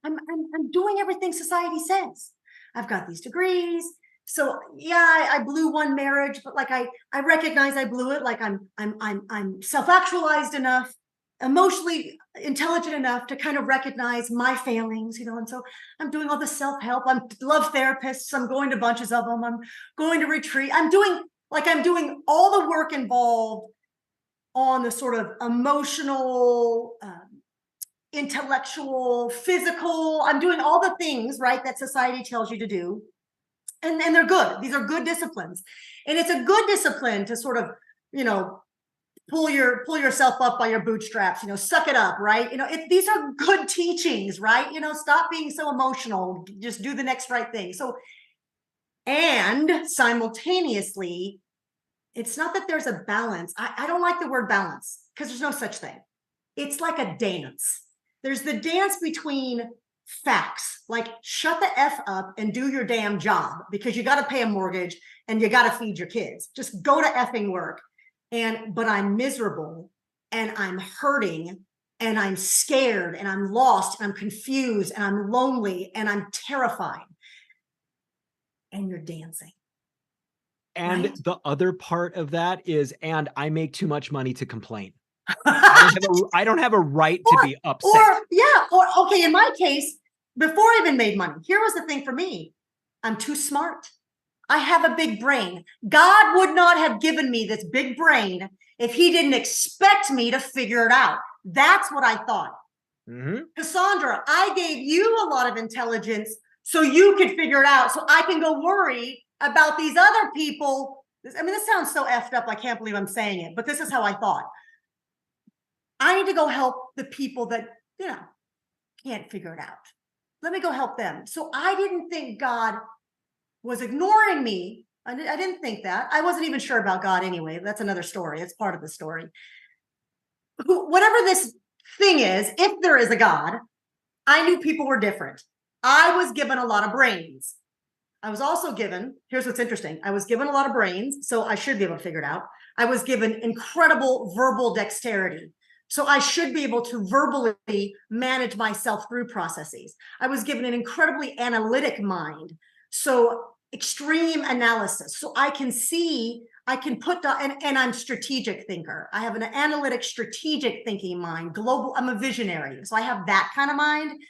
I'm doing everything society says. I've got these degrees. So yeah, I blew one marriage, but like I recognize I blew it. Like I'm self-actualized enough, emotionally intelligent enough to kind of recognize my failings, you know. And so I'm doing all the self-help. I love therapists. I'm going to bunches of them. I'm going to retreat. I'm doing all the work involved on the sort of emotional, intellectual, physical. I'm doing all the things, right, that society tells you to do. And they're good. These are good disciplines. And it's a good discipline to sort of, you know, pull yourself up by your bootstraps, you know, suck it up, right? You know, these are good teachings, right? You know, stop being so emotional, just do the next right thing. So, and simultaneously, it's not that there's a balance. I don't like the word balance because there's no such thing. It's like a dance. There's the dance between facts, like shut the F up and do your damn job because you got to pay a mortgage and you got to feed your kids. Just go to effing work. But I'm miserable and I'm hurting and I'm scared and I'm lost and I'm confused and I'm lonely and I'm terrified. And you're dancing. And right? The other part of that is, and I make too much money to complain. I don't have a right to be upset. Or okay, in my case, before I even made money, here was the thing for me. I'm too smart. I have a big brain. God would not have given me this big brain if he didn't expect me to figure it out. That's what I thought. Mm-hmm. Cassandra, I gave you a lot of intelligence so you could figure it out, so I can go worry about these other people. I mean, this sounds so effed up. I can't believe I'm saying it, but this is how I thought. I need to go help the people that, you know, can't figure it out. Let me go help them. So I didn't think God was ignoring me. I didn't think that. I wasn't even sure about God anyway. That's another story. It's part of the story. Whatever this thing is, if there is a God, I knew people were different. I was given a lot of brains. I was also given, here's what's interesting. I was given a lot of brains, so I should be able to figure it out. I was given incredible verbal dexterity. So I should be able to verbally manage myself through processes. I was given an incredibly analytic mind. So extreme analysis. So I can see, I can put, and I'm a strategic thinker. I have an analytic, strategic thinking mind, global, I'm a visionary. So I have that kind of mind.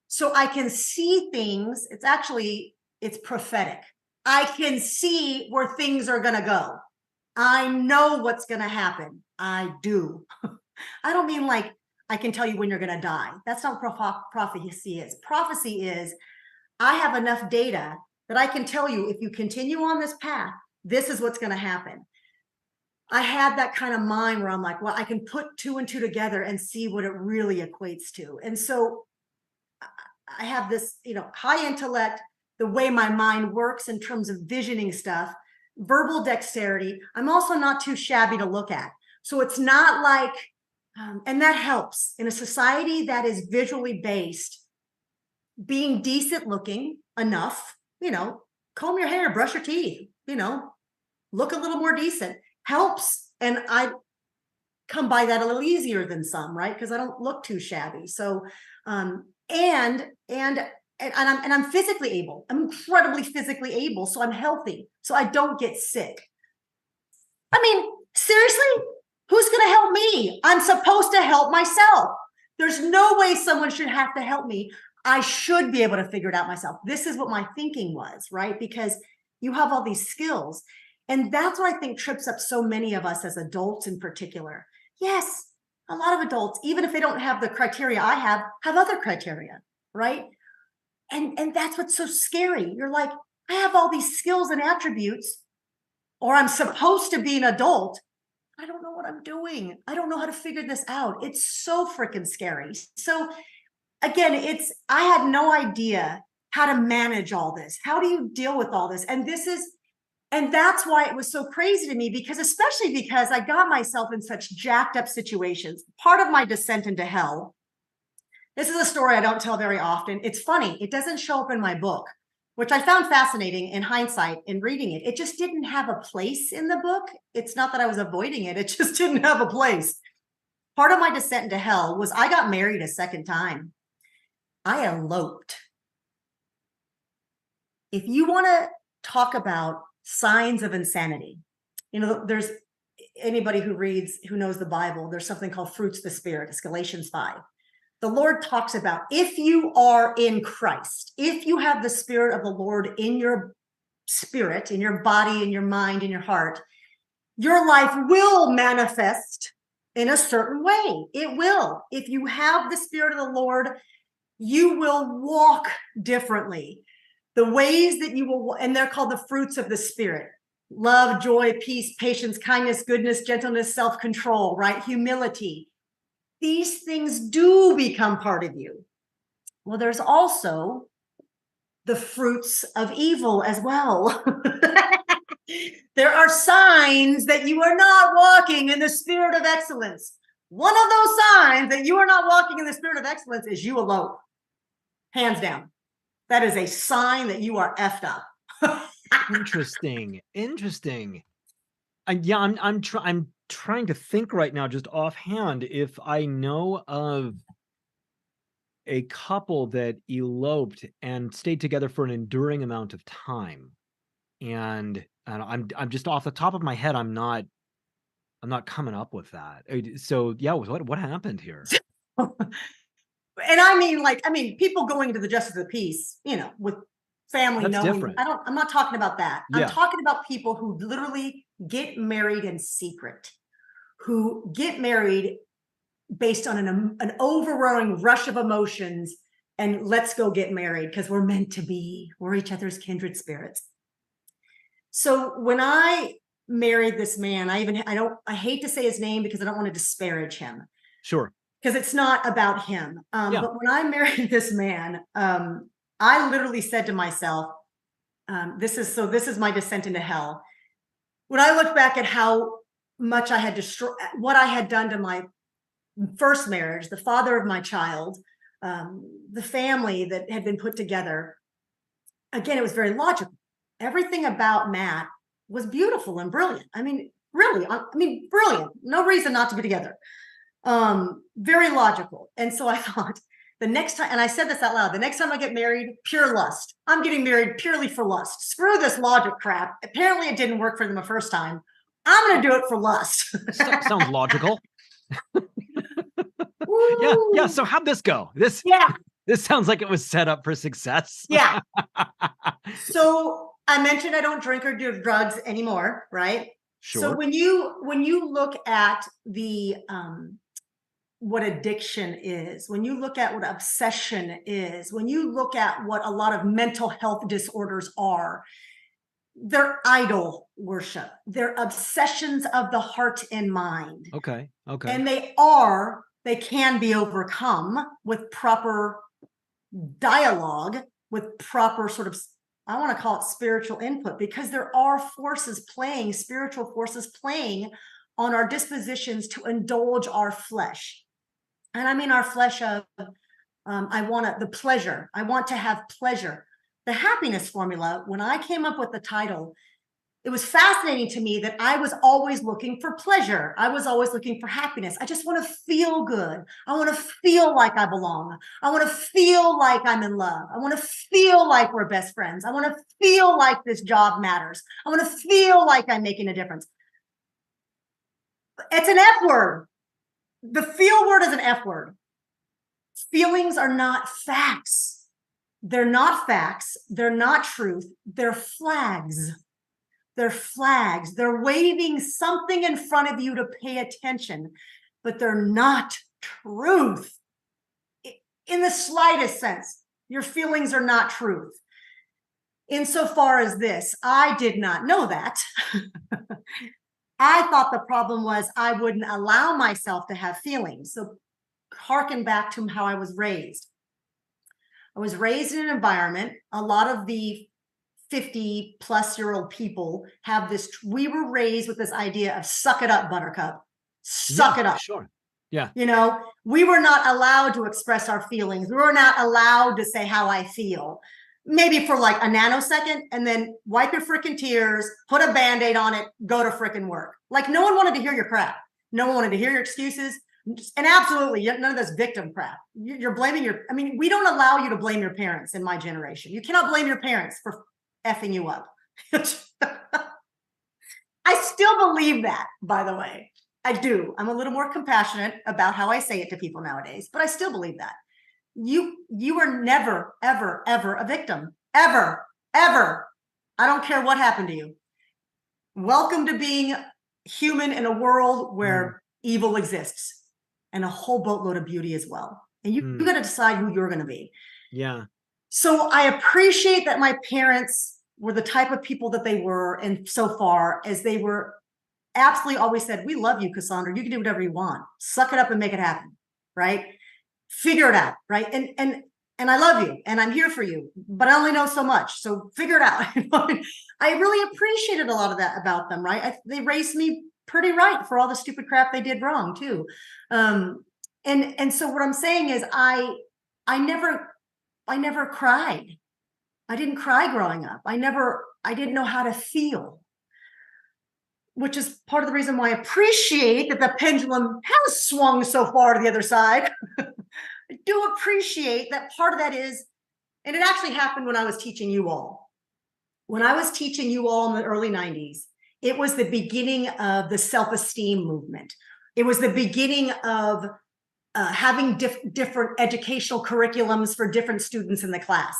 So I can see things. It's prophetic. I can see where things are going to go. I know what's going to happen. I do. I don't mean like I can tell you when you're going to die. That's not what prophecy is. Prophecy is I have enough data that I can tell you if you continue on this path, this is what's going to happen. I had that kind of mind where I'm like, well, I can put two and two together and see what it really equates to. And so I have this, you know, high intellect, the way my mind works in terms of visioning stuff, verbal dexterity. I'm also not too shabby to look at. So it's not like, and that helps in a society that is visually based, being decent looking enough, you know, comb your hair, brush your teeth, you know, look a little more decent helps. And I come by that a little easier than some, right? Because I don't look too shabby. So, and I'm physically able. I'm incredibly physically able. So I'm healthy. So I don't get sick. I mean, seriously, who's going to help me? I'm supposed to help myself. There's no way someone should have to help me. I should be able to figure it out myself. This is what my thinking was, right? Because you have all these skills. And that's what I think trips up so many of us as adults in particular. Yes, a lot of adults, even if they don't have the criteria I have other criteria, right? And that's what's so scary. You're like, I have all these skills and attributes, or I'm supposed to be an adult. I don't know what I'm doing. I don't know how to figure this out. It's so freaking scary. So again, I had no idea how to manage all this. How do you deal with all this? And that's why it was so crazy to me, because especially because I got myself in such jacked up situations. Part of my descent into hell, this is a story I don't tell very often. It's funny. It doesn't show up in my book, which I found fascinating in hindsight in reading it. It just didn't have a place in the book. It's not that I was avoiding it. It just didn't have a place. Part of my descent into hell was I got married a second time. I eloped. If you want to talk about signs of insanity, there's anybody who knows the Bible, there's something called fruits of the Spirit. It's Galatians 5. The Lord talks about, if you are in Christ, if you have the Spirit of the Lord in your spirit, in your body, in your mind, in your heart, your life will manifest in a certain way. It will. If you have the Spirit of the Lord, you will walk differently. The ways that you will, and they're called the fruits of the Spirit: love, joy, peace, patience, kindness, goodness, gentleness, self-control, right? Humility. These things do become part of you. Well, there's also the fruits of evil as well. There are signs that you are not walking in the spirit of excellence. One of those signs that you are not walking in the spirit of excellence is you elope. Hands down. That is a sign that you are effed up. Interesting. Yeah, I'm trying to think right now, just offhand, if I know of a couple that eloped and stayed together for an enduring amount of time. And I'm just off the top of my head, I'm not coming up with that. So yeah, what happened here? And I mean, people going into the justice of the peace, with family That's knowing. different. I'm not talking about that. Yeah. I'm talking about people who literally get married in secret, who get married based on an overwhelming rush of emotions, and let's go get married because we're meant to be. We're each other's kindred spirits. So when I married this man, I hate to say his name because I don't want to disparage him. Sure. Because it's not about him. Yeah. But when I married this man, I literally said to myself, this is my descent into hell. When I look back at how much I had destroyed, what I had done to my first marriage, the father of my child, the family that had been put together, again, it was very logical. Everything about Matt was beautiful and brilliant. I mean, really, brilliant. No reason not to be together. Very logical. And so I thought, the next time, and I said this out loud, the next time I get married, pure lust. I'm getting married purely for lust. Screw this logic crap. Apparently it didn't work for them the first time. I'm going to do it for lust. Sounds logical. Yeah. So how'd this go? This sounds like it was set up for success. Yeah. So I mentioned I don't drink or do drugs anymore, right? Sure. So when you look at the what addiction is, when you look at what obsession is, when you look at what a lot of mental health disorders are, they're idol worship. They're obsessions of the heart and mind. Okay. And they can be overcome with proper dialogue, with proper sort of, I want to call it spiritual input, because there are spiritual forces playing on our dispositions to indulge our flesh. And I mean our flesh of, the pleasure. I want to have pleasure. The happiness formula, when I came up with the title, it was fascinating to me that I was always looking for pleasure. I was always looking for happiness. I just want to feel good. I want to feel like I belong. I want to feel like I'm in love. I want to feel like we're best friends. I want to feel like this job matters. I want to feel like I'm making a difference. It's an F word. The feel word is an F word. Feelings are not facts. They're not facts. They're not truth. They're flags. They're flags. They're waving something in front of you to pay attention, but they're not truth. In the slightest sense, your feelings are not truth. Insofar as this, I did not know that. I thought the problem was I wouldn't allow myself to have feelings. So harken back to how I was raised. I was raised in an environment, a lot of the 50-plus-year-old people have this, we were raised with this idea of suck it up, buttercup, suck it up. Sure. Yeah. You know, we were not allowed to express our feelings. We were not allowed to say how I feel, maybe for like a nanosecond, and then wipe your freaking tears, put a Band-Aid on it, go to freaking work. Like, no one wanted to hear your crap. No one wanted to hear your excuses. And absolutely, none of this victim crap. You're blaming I mean, we don't allow you to blame your parents in my generation. You cannot blame your parents for effing you up. I still believe that, by the way. I do. I'm a little more compassionate about how I say it to people nowadays, but I still believe that. You are never, ever, ever a victim. Ever, ever. I don't care what happened to you. Welcome to being human in a world where evil exists. And a whole boatload of beauty as well. And you got to decide who you're going to be. Yeah. So I appreciate that my parents were the type of people that they were, and so far as they were absolutely always said, we love you, Cassandra. You can do whatever you want. Suck it up and make it happen. Right? Figure it out. Right? And I love you and I'm here for you, but I only know so much. So figure it out. I really appreciated a lot of that about them. Right? They raised me pretty right for all the stupid crap they did wrong too. And so what I'm saying is I never cried. I didn't cry growing up. I didn't know how to feel, which is part of the reason why I appreciate that the pendulum has swung so far to the other side. I do appreciate that part of that is, and it actually happened when I was teaching you all. When I was teaching you all in the early 90s, it was the beginning of the self-esteem movement. It was the beginning of having different educational curriculums for different students in the class.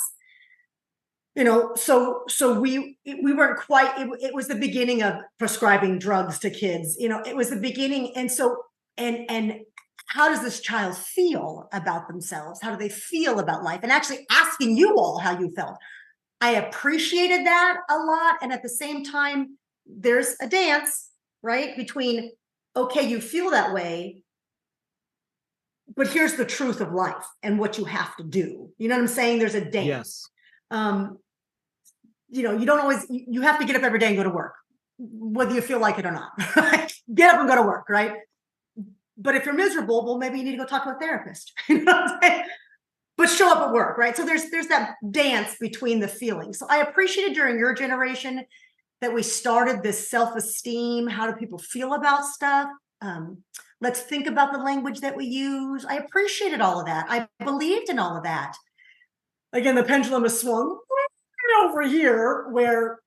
You know, so we weren't quite, it was the beginning of prescribing drugs to kids. You know, it was the beginning. And so, and how does this child feel about themselves? How do they feel about life? And actually asking you all how you felt. I appreciated that a lot. And at the same time, there's a dance, right? Between, okay, you feel that way, but here's the truth of life and what you have to do. You know what I'm saying? There's a dance. Yes. You know, you don't always, you have to get up every day and go to work, whether you feel like it or not. Get up and go to work, right? But if you're miserable, well, maybe you need to go talk to a therapist. You know what I'm saying? But show up at work, right? So there's that dance between the feelings. So I appreciated during your generation that we started this self-esteem. How do people feel about stuff? Let's think about the language that we use. I appreciated all of that. I believed in all of that. Again, the pendulum has swung over here, where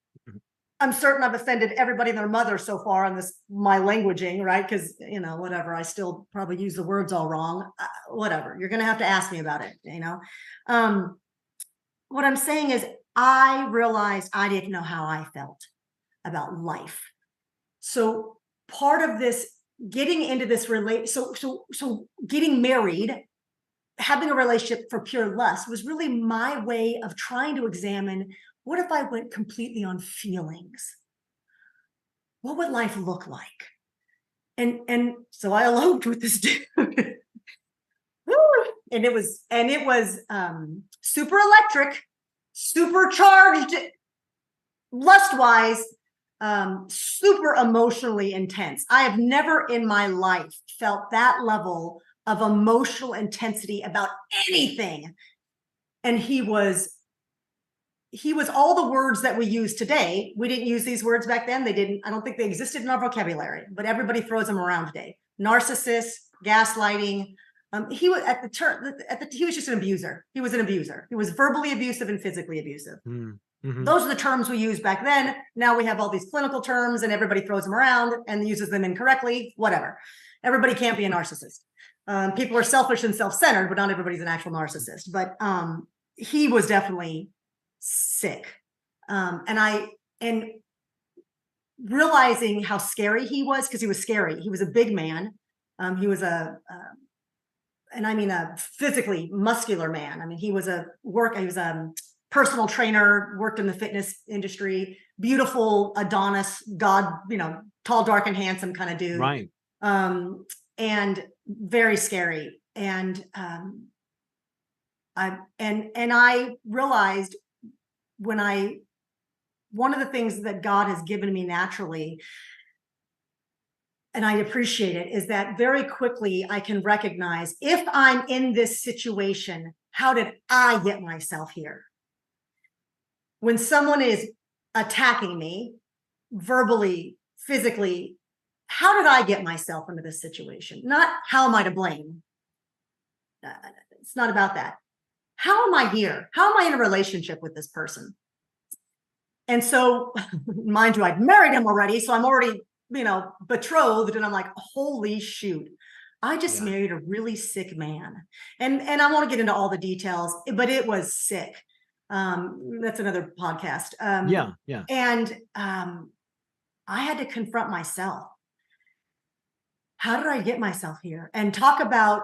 I'm certain I've offended everybody and their mother so far on this, my languaging, right? Because, you know, whatever, I still probably use the words all wrong. Whatever, you're going to have to ask me about it, you know? What I'm saying is I realized I didn't know how I felt about life. So part of this, getting into this so getting married, having a relationship for pure lust was really my way of trying to examine, what if I went completely on feelings? What would life look like? And so I eloped with this dude. and it was super electric, supercharged, lust-wise, super emotionally intense. I have never in my life felt that level of emotional intensity about anything. And he was all the words that we use today. We didn't use these words back then. I don't think they existed in our vocabulary, but everybody throws them around today. Narcissist, gaslighting. He was he was just an abuser. He was an abuser. He was verbally abusive and physically abusive. Mm-hmm. Those are the terms we used back then. Now we have all these clinical terms and everybody throws them around and uses them incorrectly, whatever. Everybody can't be a narcissist. People are selfish and self-centered, but not everybody's an actual narcissist. But he was definitely sick. And realizing how scary he was, because he was scary. He was a big man. He was a physically muscular man. I mean, he was a personal trainer, worked in the fitness industry, beautiful Adonis, God, you know, tall, dark, and handsome kind of dude. Right. And very scary. And I realized one of the things that God has given me naturally, and I appreciate it, is that very quickly I can recognize if I'm in this situation, how did I get myself here? When someone is attacking me verbally, physically, how did I get myself into this situation? Not how am I to blame? It's not about that. How am I here? How am I in a relationship with this person? And so, mind you, I'd married him already, so I'm already, betrothed, and I'm like, holy shoot, I just married a really sick man. And I won't get into all the details, but it was sick. That's another podcast. And I had to confront myself. How did I get myself here? And talk about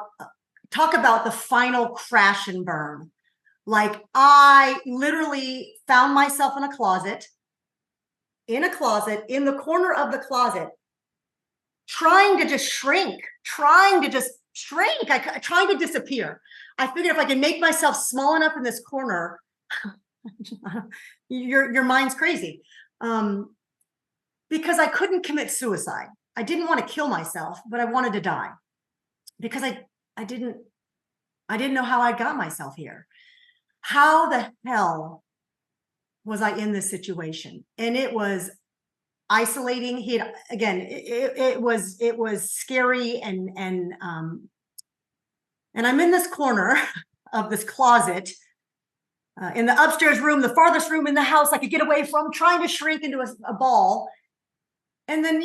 the final crash and burn. Like, I literally found myself in a closet, in the corner of the closet, trying to shrink, trying to disappear. I figured if I can make myself small enough in this corner, your mind's crazy. Because I couldn't commit suicide. I didn't want to kill myself, but I wanted to die because I didn't know how I got myself here. How the hell was I in this situation? And it was isolating. It was scary, and I'm in this corner of this closet, in the upstairs room, the farthest room in the house I could get away from, trying to shrink into a ball. And then,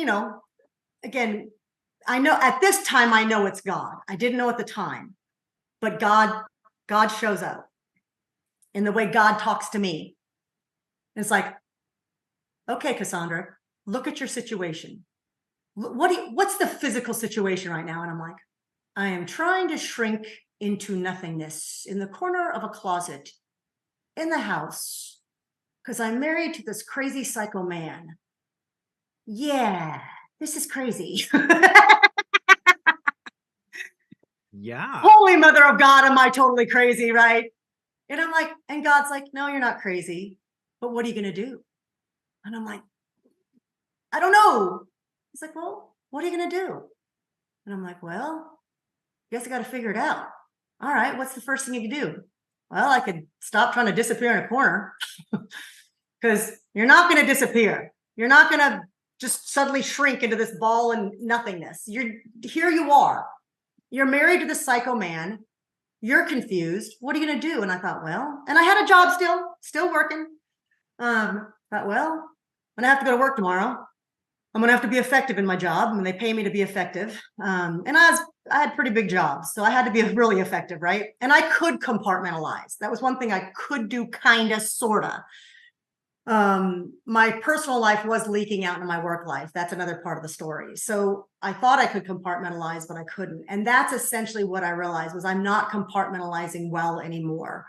again, I know at this time, I know it's God. I didn't know at the time, but God shows up in the way God talks to me. It's like, okay, Cassandra, look at your situation. What's the physical situation right now? And I'm like, I am trying to shrink into nothingness in the corner of a closet in the house because I'm married to this crazy psycho man. Yeah, this is crazy. Yeah. Holy mother of God, am I totally crazy, right? And I'm like, and God's like, no, you're not crazy, but what are you going to do? And I'm like, I don't know. He's like, well, what are you going to do? And I'm like, well, I guess I got to figure it out. All right, what's the first thing you can do? Well, I could stop trying to disappear in a corner because you're not going to disappear. You're not going to just suddenly shrink into this ball and nothingness. Here you are. You're married to the psycho man. You're confused. What are you going to do? And I thought, well, and I had a job still working. Thought, well, I'm going to have to go to work tomorrow. I'm going to have to be effective in my job. I mean, they pay me to be effective. And I had pretty big jobs, so I had to be really effective, right? And I could compartmentalize. That was one thing I could do, kind of, sort of. My personal life was leaking out into my work life. That's another part of the story. So I thought I could compartmentalize, but I couldn't. And that's essentially what I realized was I'm not compartmentalizing well anymore.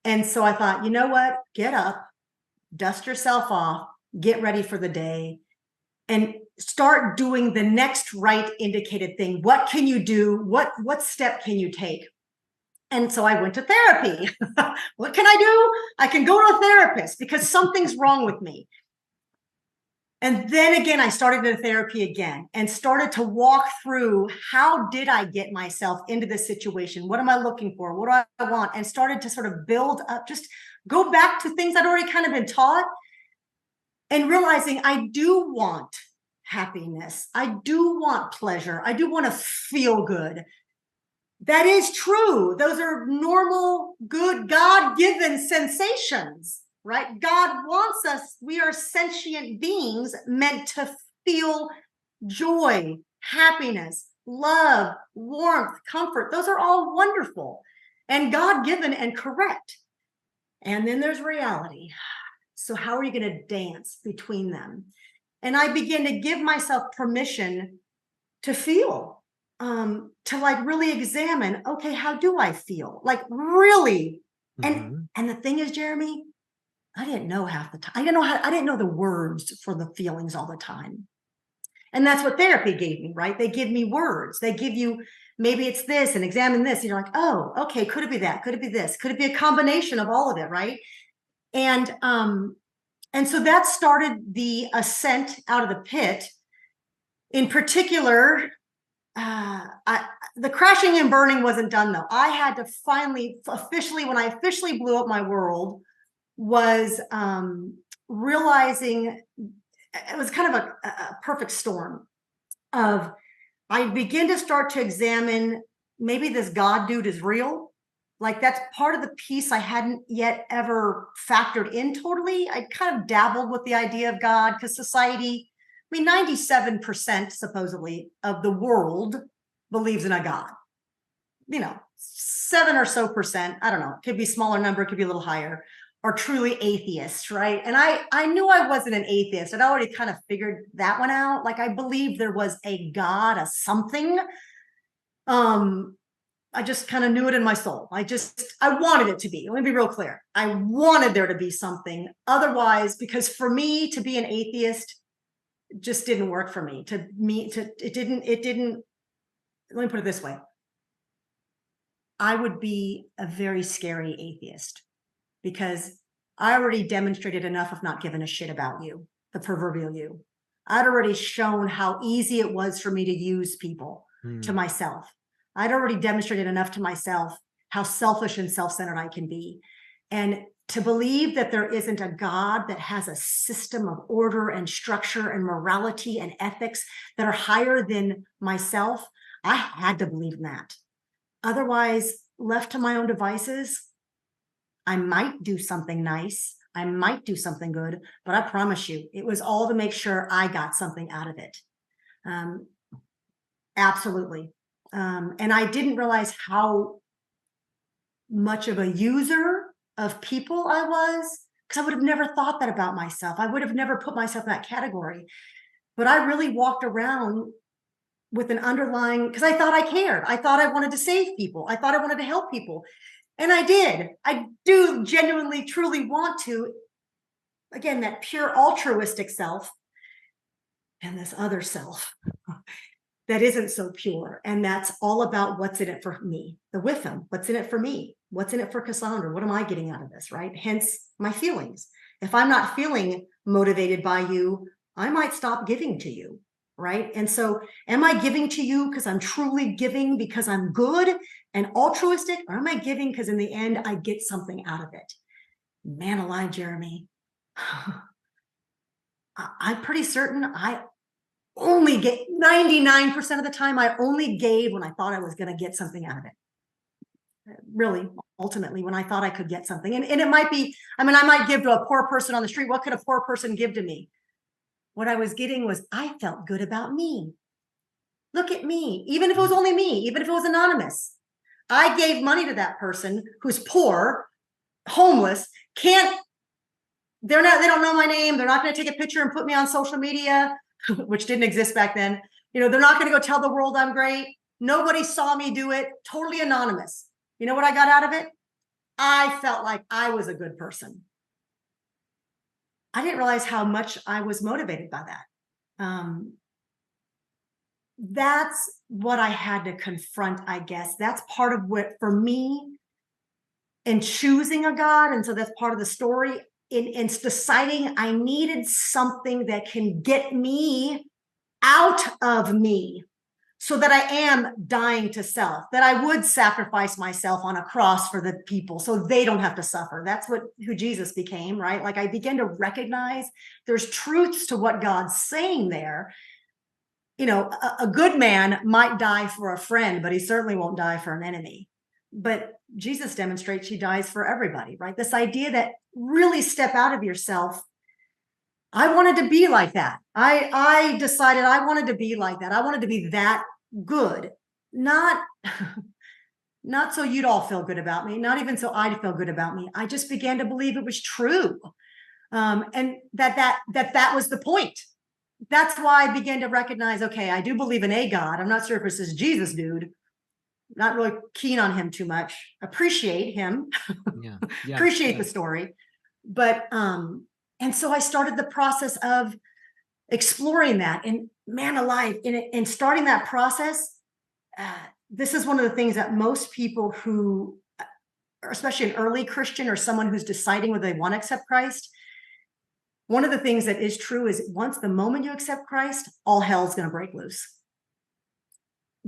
And so I thought, you know what? Get up, dust yourself off, get ready for the day, and start doing the next right indicated thing. What can you do? What step can you take? And so I went to therapy. What can I do? I can go to a therapist because something's wrong with me. And then again, I started in therapy again and started to walk through, how did I get myself into this situation? What am I looking for? What do I want? And started to sort of build up, just go back to things I'd already kind of been taught, and realizing I do want happiness. I do want pleasure. I do want to feel good. That is true. Those are normal, good, God-given sensations, right? God wants us. We are sentient beings meant to feel joy, happiness, love, warmth, comfort. Those are all wonderful and God-given and correct. And then there's reality. So how are you going to dance between them? And I began to give myself permission to feel, to like really examine, okay, how do I feel? Like really. And the thing is, Jeremy, I didn't know half the time. I didn't know the words for the feelings all the time. And that's what therapy gave me, right? They give me words. They give you, maybe it's this and examine this. You're like, oh, okay, could it be that? Could it be this? Could it be a combination of all of it, right? And so that started the ascent out of the pit. In particular, the crashing and burning wasn't done though. I had to finally, officially, when I officially blew up my world, was realizing it was kind of a perfect storm of, I begin to start to examine, maybe this God dude is real. Like that's part of the piece I hadn't yet ever factored in totally. I kind of dabbled with the idea of God because society, I mean, 97% supposedly of the world believes in a God. 7 or so percent, I don't know, it could be a smaller number, it could be a little higher, are truly atheists, right? And I knew I wasn't an atheist. I'd already kind of figured that one out. Like I believed there was a God, a something. I just kind of knew it in my soul. I wanted it to be. Let me be real clear. I wanted there to be something. Otherwise, because for me to be an atheist just didn't work for me. It didn't. Let me put it this way. I would be a very scary atheist because I already demonstrated enough of not giving a shit about you, the proverbial you. I'd already shown how easy it was for me to use people to myself. I'd already demonstrated enough to myself how selfish and self-centered I can be. And to believe that there isn't a God that has a system of order and structure and morality and ethics that are higher than myself, I had to believe in that. Otherwise, left to my own devices, I might do something nice. I might do something good, but I promise you, it was all to make sure I got something out of it. Absolutely. And I didn't realize how much of a user of people I was, because I would have never thought that about myself. I would have never put myself in that category. But I really walked around with an underlying, because I thought I cared. I thought I wanted to save people. I thought I wanted to help people. And I did. I do genuinely, truly want to. Again, that pure altruistic self and this other self that isn't so pure. And that's all about what's in it for me, the with them. What's in it for me? What's in it for Cassandra? What am I getting out of this, right? Hence my feelings. If I'm not feeling motivated by you, I might stop giving to you, right? And so am I giving to you because I'm truly giving because I'm good and altruistic? Or am I giving because in the end, I get something out of it? Man alive, Jeremy. I'm pretty certain I only get 99% of the time, I only gave when I thought I was going to get something out of it. Really, ultimately, when I thought I could get something. And it might be, I mean, I might give to a poor person on the street. What could a poor person give to me? What I was getting was, I felt good about me. Look at me. Even if it was only me, even if it was anonymous. I gave money to that person who's poor, homeless, they don't know my name. They're not going to take a picture and put me on social media, which didn't exist back then. They're not going to go tell the world I'm great. Nobody saw me do it. Totally anonymous. You know what I got out of it? I felt like I was a good person. I didn't realize how much I was motivated by that. That's what I had to confront, I guess. That's part of what, for me, in choosing a God, and so that's part of the story, in deciding I needed something that can get me out of me so that I am dying to self, that I would sacrifice myself on a cross for the people so they don't have to suffer. That's who Jesus became, right? Like I began to recognize there's truths to what God's saying there. A good man might die for a friend, but he certainly won't die for an enemy. But Jesus demonstrates he dies for everybody, right? This idea that really step out of yourself. I wanted to be like that. I decided I wanted to be like that. I wanted to be that good, not so you'd all feel good about me, not even so I'd feel good about me. I just began to believe it was true. And that was the point. That's why I began to recognize, okay, I do believe in a God. I'm not sure if it's this Jesus dude. Not really keen on him too much. Appreciate him. Appreciate the story. But and so I started the process of exploring that. And man alive, in starting that process, this is one of the things that most people who, especially an early Christian or someone who's deciding whether they want to accept Christ, one of the things that is true is once the moment you accept Christ, all hell's going to break loose.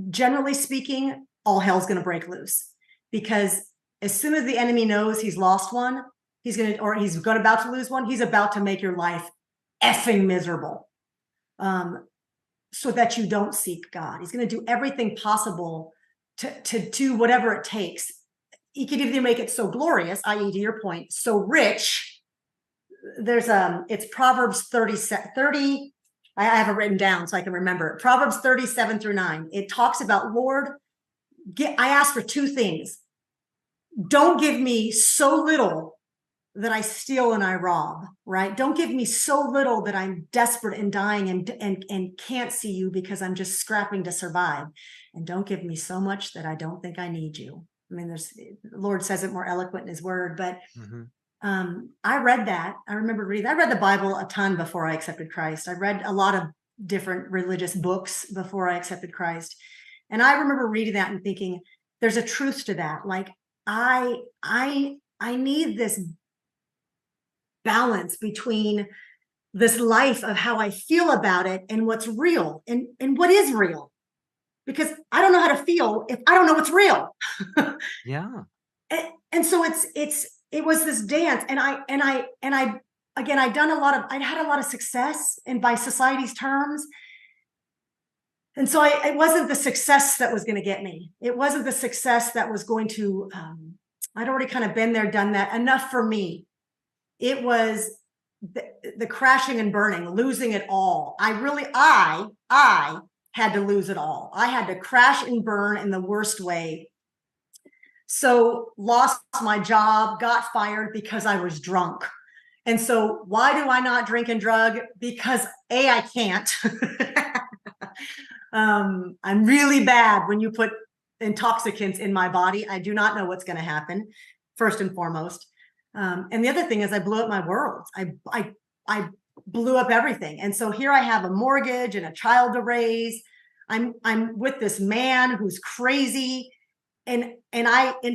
Generally speaking, all hell's going to break loose, because as soon as the enemy knows he's lost one, he's about to lose one, he's about to make your life effing miserable, so that you don't seek God. He's going to do everything possible to do whatever it takes. He could either make it so glorious, i.e., to your point, so rich. There's it's Proverbs 30. I have it written down so I can remember it. Proverbs 37-9. It talks about, Lord, I ask for two things. Don't give me so little that I steal and I rob, right? Don't give me so little that I'm desperate and dying and can't see you because I'm just scrapping to survive. And don't give me so much that I don't think I need you. I mean, the Lord says it more eloquent in his word, but I read that. I remember reading, I read the Bible a ton before I accepted Christ. I read a lot of different religious books before I accepted Christ. And I remember reading that and thinking, there's a truth to that. Like, I need this balance between this life of how I feel about it and what's real and what is real, because I don't know how to feel if I don't know what's real. Yeah. And so it was this dance, and I again, I had a lot of success, and by society's terms. And so it wasn't the success that was going to get me. It wasn't the success that was going to, I'd already kind of been there, done that, enough for me. It was the crashing and burning, losing it all. I had to lose it all. I had to crash and burn in the worst way. So lost my job, got fired because I was drunk. And so why do I not drink and drug? Because I can't. I'm really bad when you put intoxicants in my body. I do not know what's going to happen, first and foremost. And the other thing is I blew up my world. I blew up everything. And so here I have a mortgage and a child to raise. I'm with this man who's crazy. And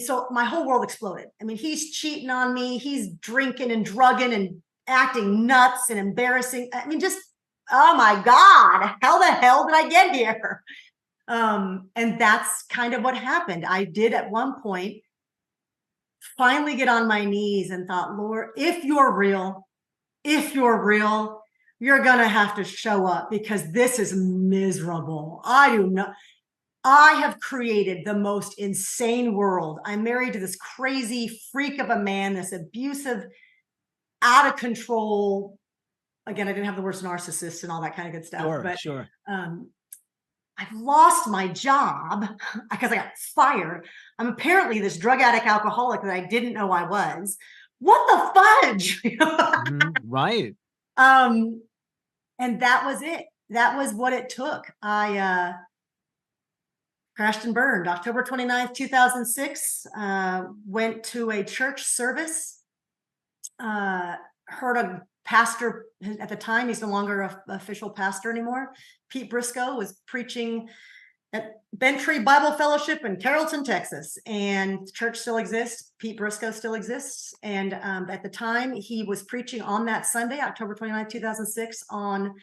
so my whole world exploded. I mean, he's cheating on me. He's drinking and drugging and acting nuts and embarrassing. I mean, just, oh my God, how the hell did I get here? And that's kind of what happened. I did at one point finally get on my knees and thought, Lord, if you're real, you're going to have to show up, because this is miserable. I have created the most insane world. I'm married to this crazy freak of a man, this abusive, out of control. Again, I didn't have the words narcissist and all that kind of good stuff. Sure. I've lost my job because I got fired. I'm apparently this drug addict alcoholic that I didn't know I was. What the fudge? Right. And that was it. That was what it took. I crashed and burned. October 29th, 2006, went to a church service, heard a pastor at the time, he's no longer an official pastor anymore. Pete Briscoe was preaching at Bentry Bible Fellowship in Carrollton, Texas, and the church still exists. Pete Briscoe still exists. And at the time he was preaching on that Sunday, October 29th, 2006, on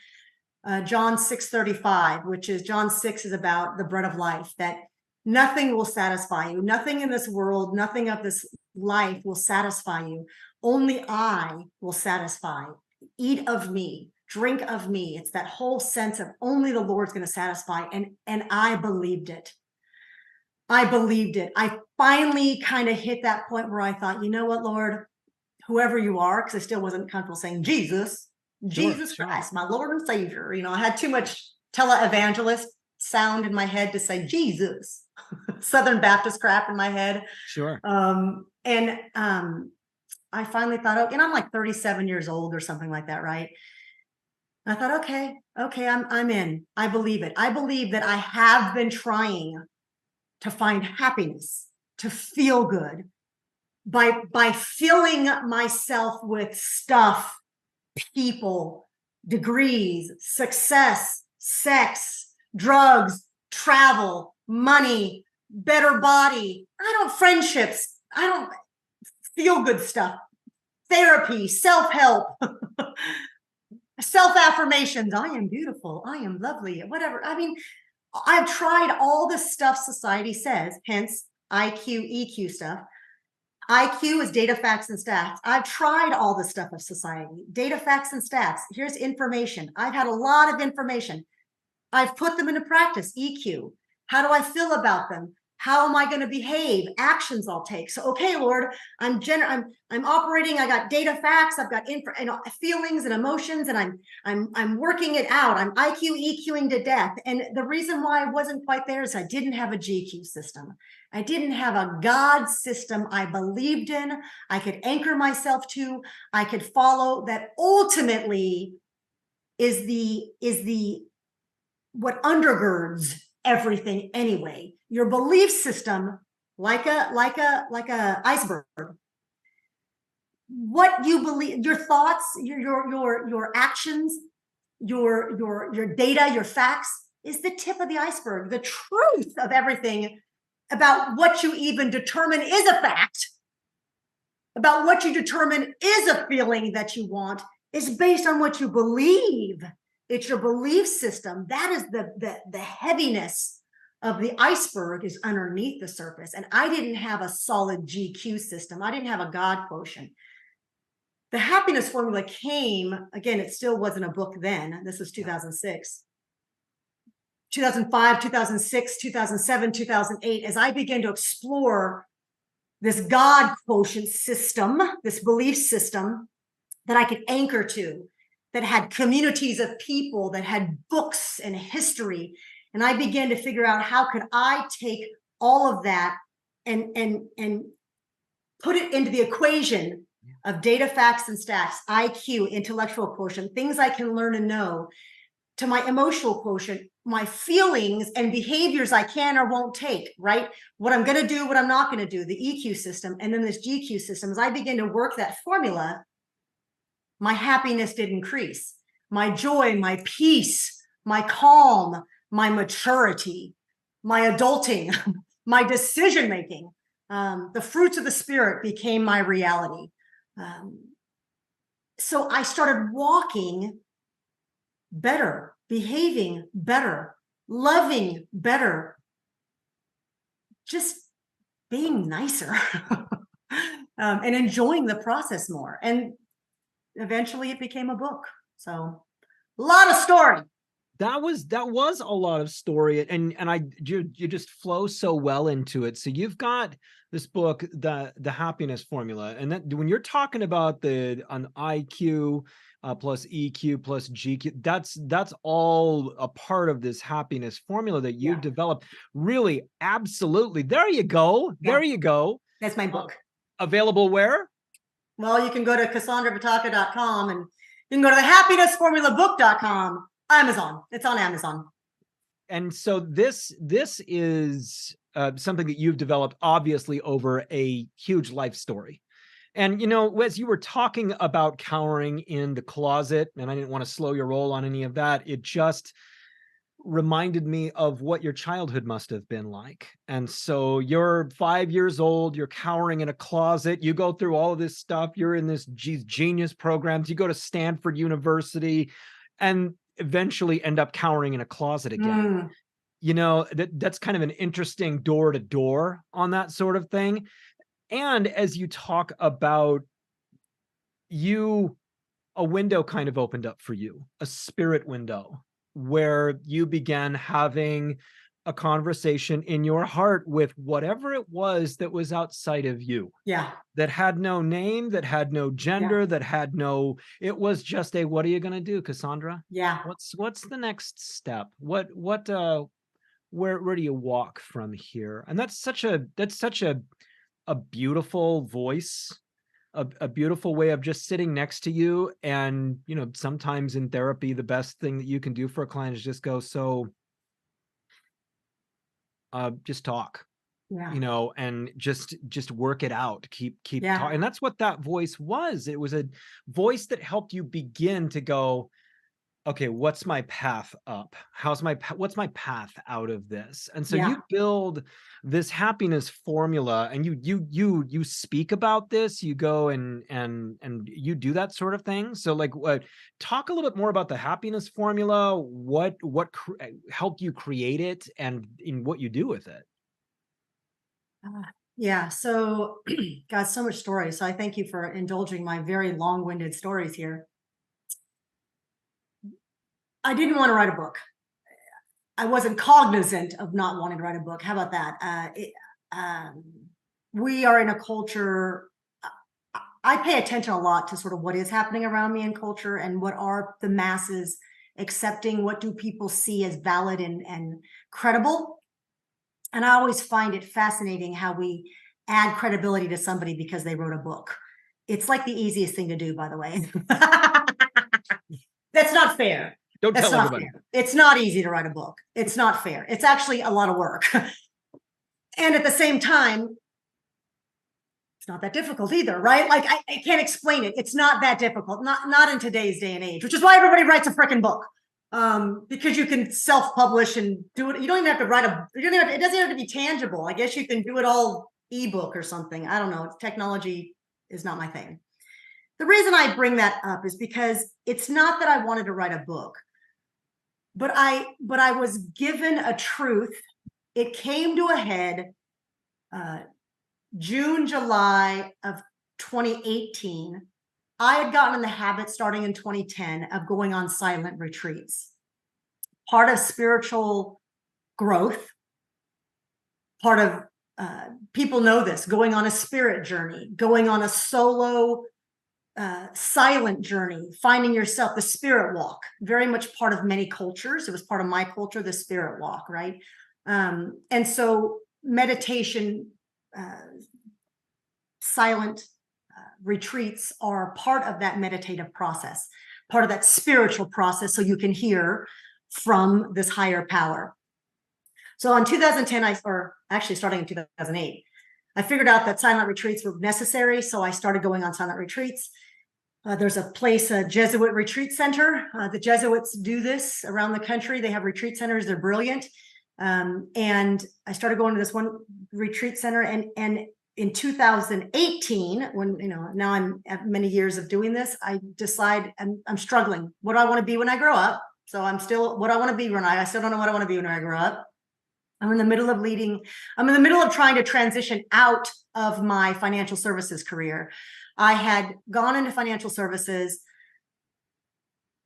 John 6:35, which is John 6 is about the bread of life, that nothing will satisfy you. Nothing in this world, nothing of this life will satisfy you. Only I will satisfy. Eat of me, drink of me. It's that whole sense of only the Lord's going to satisfy. And I believed it. I finally kind of hit that point where I thought, you know what, Lord, whoever you are, because I still wasn't comfortable saying Jesus Christ, my Lord and Savior. You know, I had too much televangelist sound in my head to say Jesus, Southern Baptist crap in my head. Sure. I finally thought, okay, and I'm like 37 years old or something like that, right? And I thought, okay, I'm in. I believe it. I believe that I have been trying to find happiness, to feel good by filling myself with stuff, people, degrees, success, sex, drugs, travel, money, better body. Friendships. I don't feel good stuff. Therapy, self-help, self-affirmations. I am beautiful. I am lovely. Whatever. I mean, I've tried all the stuff society says, hence IQ, EQ stuff. IQ is data, facts, and stats. I've tried all the stuff of society, data, facts, and stats. Here's information. I've had a lot of information. I've put them into practice. EQ. How do I feel about them? How am I going to behave? Actions I'll take. So, okay, Lord, I'm operating. I got data, facts. I've got feelings and emotions, and I'm working it out. I'm IQ EQing to death. And the reason why I wasn't quite there is I didn't have a GQ system. I didn't have a God system I believed in. I could anchor myself to. I could follow. That ultimately is the what undergirds everything anyway. Your belief system, like a iceberg. What you believe, your thoughts, your actions, your data, your facts is the tip of the iceberg. The truth of everything about what you even determine is a fact, about what you determine is a feeling that you want, is based on what you believe. It's your belief system. That is the heaviness of the iceberg is underneath the surface. And I didn't have a solid GQ system. I didn't have a God quotient. The happiness formula came, again, it still wasn't a book then. This was 2006. 2005, 2006, 2007, 2008, as I began to explore this God quotient system, this belief system that I could anchor to, that had communities of people, that had books and history. And I began to figure out how could I take all of that and put it into the equation of data, facts, and stats, IQ, intellectual quotient, things I can learn and know, to my emotional quotient, my feelings and behaviors I can or won't take, right? What I'm going to do, what I'm not going to do, the EQ system, and then this GQ system. As I begin to work that formula, my happiness did increase. My joy, my peace, my calm, my maturity, my adulting, my decision-making, the fruits of the spirit became my reality. So I started walking better, behaving better, loving better, just being nicer and enjoying the process more. And eventually it became a book. So a lot of story. That was a lot of story, and you just flow so well into it. So you've got this book, the happiness formula, and that when you're talking about an IQ plus EQ plus GQ, that's all a part of this happiness formula that you've developed. Really, absolutely. There you go. There you go. That's my book. Available where? Well, you can go to CassandraVitacca.com, and you can go to thehappinessformulabook.com. Amazon. It's on Amazon. And so this is something that you've developed, obviously, over a huge life story. And, you know, as you were talking about cowering in the closet, and I didn't want to slow your roll on any of that, it just reminded me of what your childhood must have been like. And so you're 5 years old, you're cowering in a closet, you go through all of this stuff, you're in this genius programs, you go to Stanford University, and eventually end up cowering in a closet again. You know, that's kind of an interesting door to door on that sort of thing. And as you talk about a window kind of opened up for you, a spirit window, where you began having a conversation in your heart with whatever it was that was outside of you. Yeah. That had no name, that had no gender, that had no, it was just a, what are you going to do, Cassandra? Yeah. What's the next step? Where do you walk from here? And that's such a beautiful voice, a beautiful way of just sitting next to you. And, you know, sometimes in therapy, the best thing that you can do for a client is just go, so just talk, you know, and just work it out, keep talking. And that's what that voice was. It was a voice that helped you begin to go, okay, what's my path up? What's my path out of this? And so you Yeah. build this happiness formula, and you speak about this, you go and you do that sort of thing. So like what, talk a little bit more about the happiness formula, helped you create it and in what you do with it. Yeah. So, got so much story. So I thank you for indulging my very long-winded stories here. I didn't want to write a book. I wasn't cognizant of not wanting to write a book. How about that? Um, we are in a culture. I pay attention a lot to sort of what is happening around me in culture and what are the masses accepting. What do people see as valid and credible? And I always find it fascinating how we add credibility to somebody because they wrote a book. It's like the easiest thing to do, by the way. That's not fair. Don't That's tell not everybody. fair. It's not easy to write a book. It's not fair. It's actually a lot of work. And at the same time, it's not that difficult either, right? Like I can't explain it. It's not that difficult. Not in today's day and age, which is why everybody writes a freaking book. Because you can self-publish and do it. You don't even have to write it doesn't have to be tangible. I guess you can do it all ebook or something. I don't know. Technology is not my thing. The reason I bring that up is because it's not that I wanted to write a book, but I was given a truth. It came to a head June, July of 2018. I had gotten in the habit starting in 2010 of going on silent retreats. Part of spiritual growth, part of people know this, going on a spirit journey, going on a solo silent journey, finding yourself, the spirit walk, very much part of many cultures. It was part of my culture, the spirit walk, right? And so meditation, silent retreats are part of that meditative process, part of that spiritual process, so you can hear from this higher power. So in 2010, or actually starting in 2008, I figured out that silent retreats were necessary. So I started going on silent retreats. There's a place, a Jesuit retreat center. The Jesuits do this around the country. They have retreat centers. They're brilliant. And I started going to this one retreat center. And in 2018, when, now I'm at many years of doing this, I decide I'm struggling. What do I want to be when I grow up? So I'm still what I want to be when I still don't know what I want to be when I grow up. I'm in the middle of trying to transition out of my financial services career. I had gone into financial services,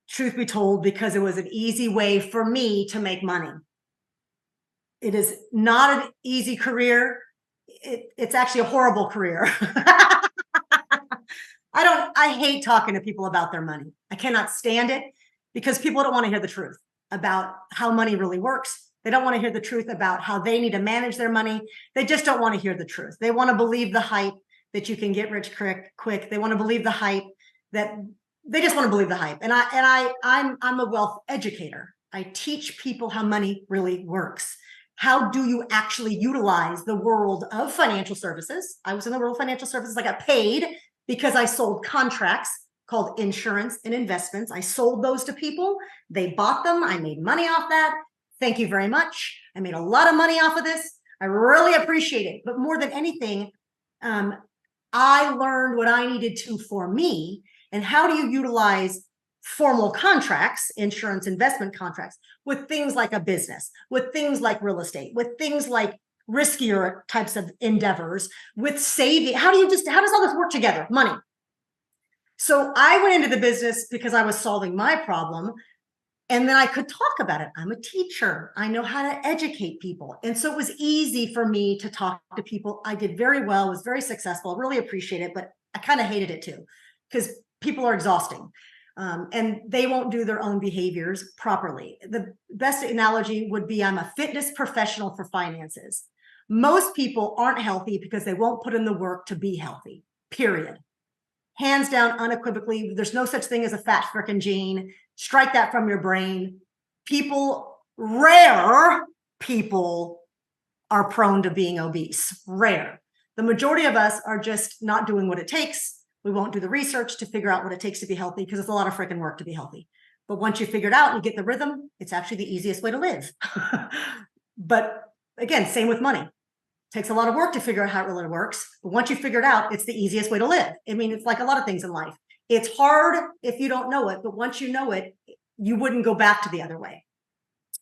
truth be told, because it was an easy way for me to make money. It is not an easy career. It's actually a horrible career. I hate talking to people about their money. I cannot stand it because people don't want to hear the truth about how money really works. They don't want to hear the truth about how they need to manage their money. They just don't want to hear the truth. They want to believe the hype that you can get rich quick. They want to believe the hype that they just want to believe the hype. And I'm a wealth educator. I teach people how money really works. How do you actually utilize the world of financial services? I was in the world of financial services. I got paid because I sold contracts called insurance and investments. I sold those to people. They bought them. I made money off that. Thank you very much. I made a lot of money off of this. I really appreciate it. But more than anything, I learned what I needed to for me. And how do you utilize formal contracts, insurance, investment contracts, with things like a business, with things like real estate, with things like riskier types of endeavors, with saving? How does all this work together? Money. So I went into the business because I was solving my problem. And then I could talk about it. I'm a teacher. I know how to educate people. And so it was easy for me to talk to people. I did very well, was very successful. I really appreciate it, but I kind of hated it too, because people are exhausting. And they won't do their own behaviors properly. The best analogy would be I'm a fitness professional for finances. Most people aren't healthy because they won't put in the work to be healthy, period. Hands down, unequivocally, there's no such thing as a fat frickin' gene. Strike that from your brain. Rare people are prone to being obese. Rare. The majority of us are just not doing what it takes. We won't do the research to figure out what it takes to be healthy because it's a lot of freaking work to be healthy. But once you figure it out and you get the rhythm, it's actually the easiest way to live. But again, same with money. It takes a lot of work to figure out how it really works. But once you figure it out, it's the easiest way to live. I mean, it's like a lot of things in life. It's hard if you don't know it, but once you know it, you wouldn't go back to the other way.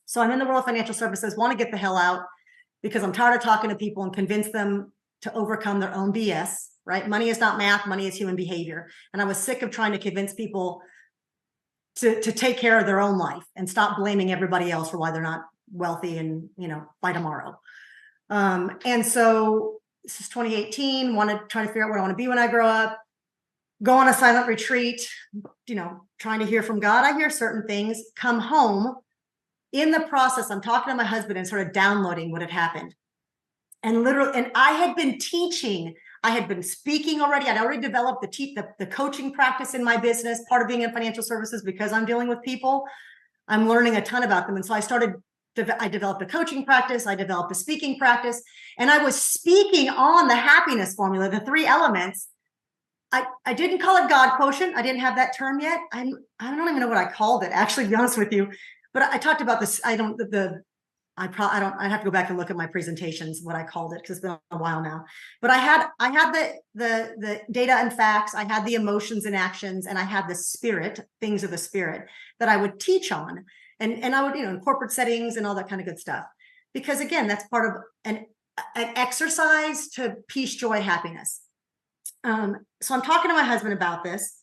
So I'm in the world of financial services, want to get the hell out because I'm tired of talking to people and convince them to overcome their own BS, right? Money is not math, money is human behavior. And I was sick of trying to convince people to take care of their own life and stop blaming everybody else for why they're not wealthy and, by tomorrow. And so this is 2018, try to figure out what I want to be when I grow up, go on a silent retreat, trying to hear from God. I hear certain things, come home. In the process, I'm talking to my husband and sort of downloading what had happened. And I had been teaching, I had been speaking already. I'd already developed the coaching practice in my business, part of being in financial services, because I'm dealing with people. I'm learning a ton about them. And so I developed a coaching practice. I developed a speaking practice, and I was speaking on the happiness formula, the 3 elements. I didn't call it God quotient. I didn't have that term yet. I don't even know what I called it, actually, to be honest with you. But I talked about this. I'd have to go back and look at my presentations, what I called it, because it's been a while now. But I had the data and facts. I had the emotions and actions, and I had the spirit, things of the spirit that I would teach on. And I would, in corporate settings and all that kind of good stuff. Because again, that's part of an exercise to peace, joy, happiness. So I'm talking to my husband about this.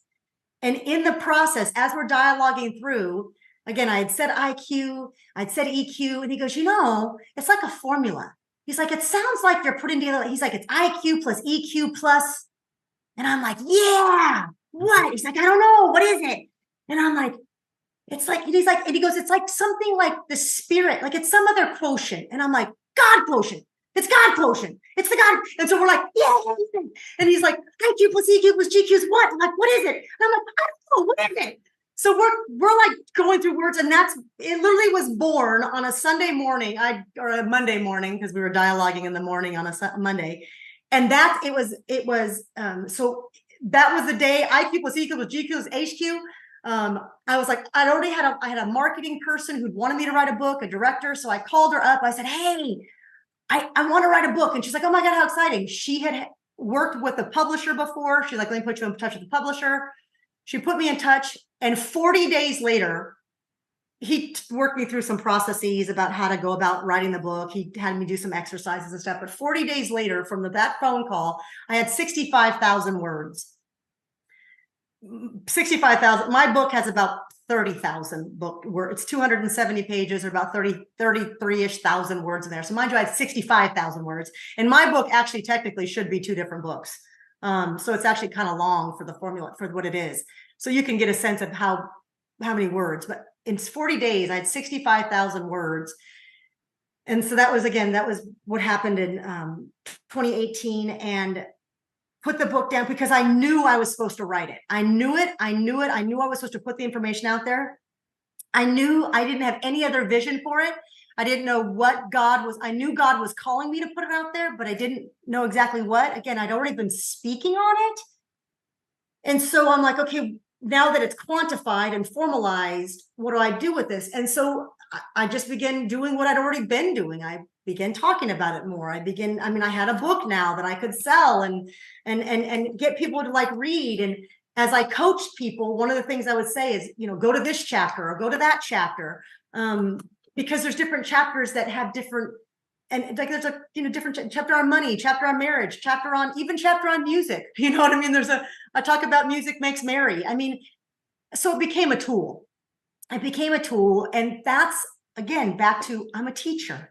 And in the process, as we're dialoguing through, again, I had said IQ, I'd said EQ, and he goes, it's like a formula. He's like, it sounds like you're putting together, he's like, it's IQ plus EQ plus. And I'm like, yeah, what? He's like, I don't know, what is it? And I'm like, it's like, and he goes, it's like something like the spirit, like it's some other quotient. And I'm like, God quotient. It's God quotient. It's the God. And so we're like, yeah. And he's like, IQ plus EQ plus GQ is what? I'm like, what is it? And I'm like, I don't know, what is it? So we're like going through words, and it literally was born on a Sunday morning, or a Monday morning, because we were dialoguing in the morning on a Monday. And so that was the day IQ plus EQ plus GQ plus HQ. I was like, I had a marketing person who'd wanted me to write a book, a director. So I called her up. I said, hey, I want to write a book. And she's like, oh my God, how exciting. She had worked with a publisher before. She's like, let me put you in touch with the publisher. She put me in touch. And 40 days later, he worked me through some processes about how to go about writing the book. He had me do some exercises and stuff. But 40 days later, from that phone call, I had 65,000 words. 65,000. My book has about 30,000 words. It's 270 pages, or about 33-ish thousand words in there. So mind you, I have 65,000 words. And my book actually technically should be 2 different books. So it's actually kind of long for the formula, for what it is. So you can get a sense of how many words. But in 40 days, I had 65,000 words. And so that was what happened in 2018. And put the book down because I knew I was supposed to write it. I knew it. I knew I was supposed to put the information out there. I knew I didn't have any other vision for it. I didn't know what God was. I knew God was calling me to put it out there, but I didn't know exactly what. Again, I'd already been speaking on it. And so I'm like, okay, now that it's quantified and formalized, what do I do with this? And so I just began doing what I'd already been doing. I began talking about it more. I had a book now that I could sell and get people to read. And as I coached people, one of the things I would say is, go to this chapter or go to that chapter. Because there's different chapters that have different, and there's a different chapter on money, chapter on marriage, chapter on music. You know what I mean? I talk about music makes merry. So it became a tool. And that's, again, back to, I'm a teacher.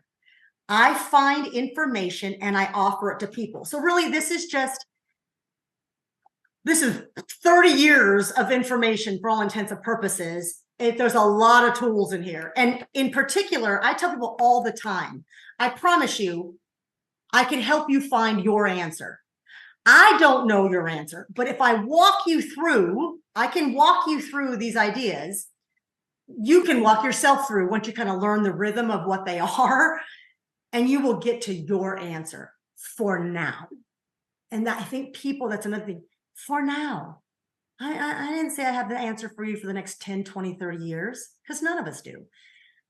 I find information and I offer it to people. So really, this is 30 years of information for all intents and purposes. There's a lot of tools in here. And in particular, I tell people all the time, I promise you, I can help you find your answer. I don't know your answer, but if I can walk you through these ideas. You can walk yourself through once you kind of learn the rhythm of what they are, and you will get to your answer for now. And I think that's another thing. For now, I didn't say I have the answer for you for the next 10, 20, 30 years, because none of us do.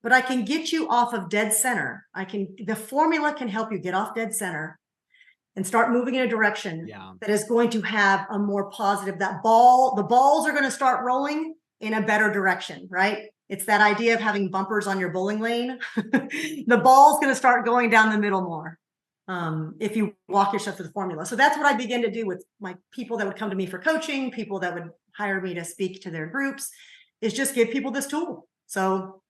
But I can get you off of dead center. The formula can help you get off dead center and start moving in a direction that is going to have a more positive, the balls are going to start rolling in a better direction, right? It's that idea of having bumpers on your bowling lane. The ball's going to start going down the middle more if you walk yourself through the formula. So that's what I begin to do with my people that would come to me for coaching, people that would hire me to speak to their groups, is just give people this tool. So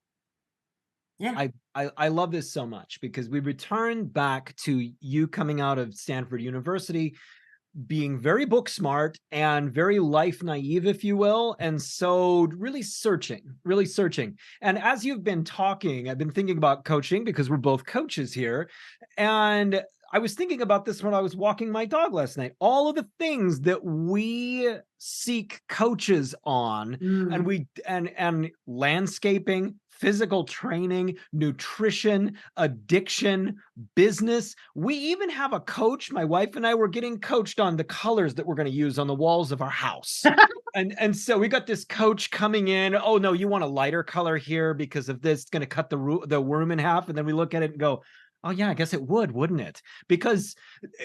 yeah. I love this so much, because we return back to you coming out of Stanford University, being very book smart and very life naive, if you will. And so really searching. And as you've been talking, I've been thinking about coaching, because we're both coaches here. And I was thinking about this when I was walking my dog last night. All of the things that we seek coaches on, and landscaping, physical training, nutrition, addiction, business. We even have a coach. My wife and I were getting coached on the colors that we're going to use on the walls of our house. and so we got this coach coming in. Oh no, you want a lighter color here because of this. It's going to cut the room in half. And then we look at it and go, oh yeah, I guess it would, wouldn't it? Because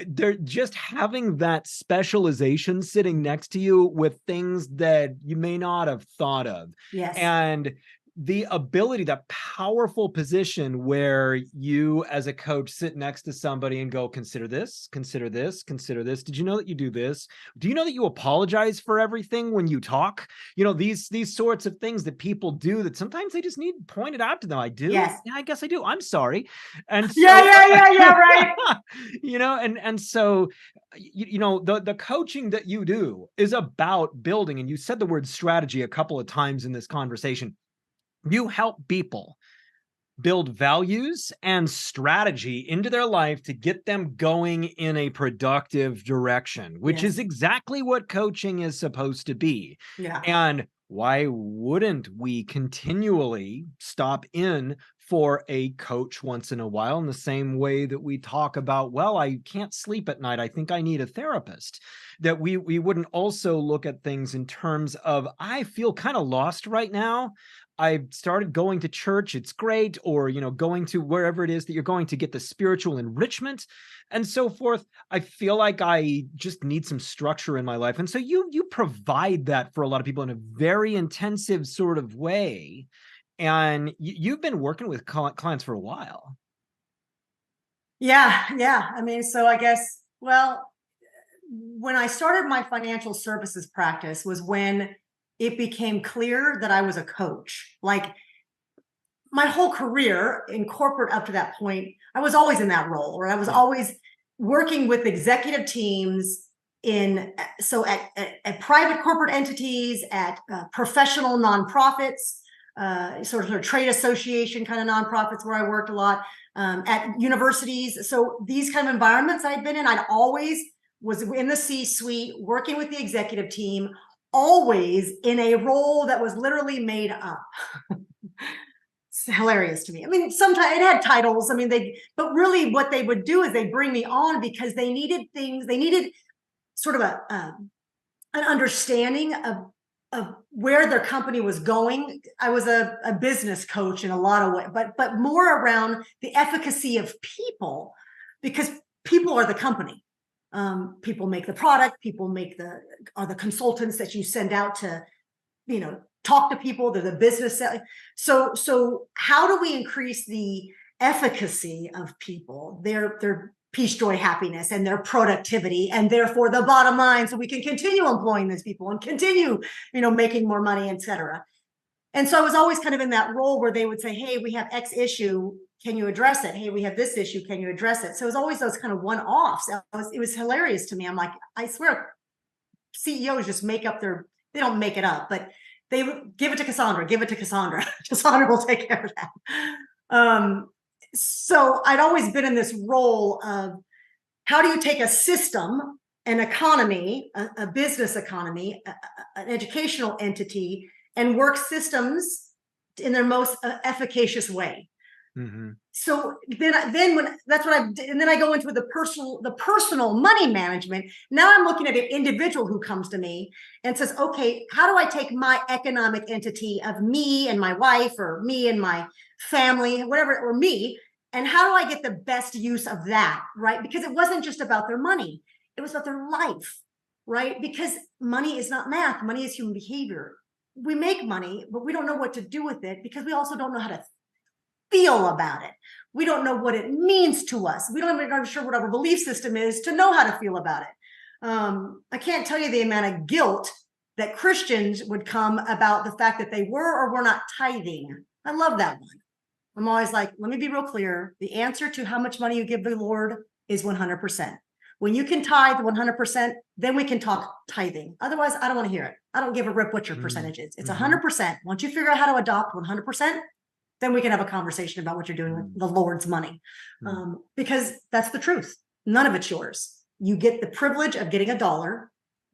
they're just having that specialization sitting next to you with things that you may not have thought of. Yes. And the ability, that powerful position where you as a coach sit next to somebody and go, consider this, consider this, consider this. Did you know that you do this? Do you know that you apologize for everything when you talk? You know, these sorts of things that people do that sometimes they just need pointed out to them. I do. Yes. Yeah, I guess I do. I'm sorry. And so, yeah, right. You know, and so, you know, the coaching that you do is about building, and you said the word strategy a couple of times in this conversation. You help people build values and strategy into their life to get them going in a productive direction, which is exactly what coaching is supposed to be. Yeah. And why wouldn't we continually stop in for a coach once in a while, in the same way that we talk about, well, I can't sleep at night, I think I need a therapist? That we wouldn't also look at things in terms of, I feel kind of lost right now. I started going to church. It's great. Or, you know, going to wherever it is that you're going to get the spiritual enrichment and so forth. I feel like I just need some structure in my life. And so you provide that for a lot of people in a very intensive sort of way. And you've been working with clients for a while. Yeah. I mean, so I guess, well, when I started my financial services practice was when it became clear that I was a coach. Like my whole career in corporate up to that point, I was always in that role, or I was always working with executive teams at private corporate entities, at professional nonprofits, sort of trade association kind of nonprofits where I worked a lot, at universities. So these kind of environments I'd been in, I'd always was in the C-suite working with the executive team, always in a role that was literally made up. It's hilarious to me. I mean, sometimes it had titles. I mean, but really what they would do is they bring me on because they needed things. They needed sort of an understanding of where their company was going. I was a business coach in a lot of ways, but more around the efficacy of people, because people are the company. People make the product, people are the consultants that you send out to, you know, talk to people. They're the business. So how do we increase the efficacy of people, their peace, joy, happiness, and their productivity, and therefore the bottom line, so we can continue employing these people and continue, you know, making more money, et cetera. And so I was always kind of in that role where they would say, hey, we have X issue. Can you address it? Hey, we have this issue. Can you address it? So it was always those kind of one-offs. It was hilarious to me. I'm like, I swear, CEOs just make up they don't make it up, but they would give it to Cassandra, give it to Cassandra. Cassandra will take care of that. So I'd always been in this role of how do you take a system, an economy, a business economy, an educational entity, and work systems in their most efficacious way. So then when that's what I did, and then I go into the personal money management. Now I'm looking at an individual who comes to me and says, okay, how do I take my economic entity of me and my wife, or me and my family, whatever, or me, and how do I get the best use of that, right? Because it wasn't just about their money, it was about their life, right? Because money is not math, money is human behavior. We make money, but we don't know what to do with it because we also don't know how to feel about it. We don't know what it means to us. We don't even know sure what our belief system is to know how to feel about it. I can't tell you the amount of guilt that Christians would come about the fact that they were or were not tithing. I love that one. I'm always like, let me be real clear. The answer to how much money you give the Lord is 100%. When you can tithe 100%, then we can talk tithing. Otherwise, I don't want to hear it. I don't give a rip what your percentage is. It's 100%. Once you figure out how to adopt 100%, then we can have a conversation about what you're doing with the Lord's money. Because that's the truth. None of it's yours. You get the privilege of getting $1.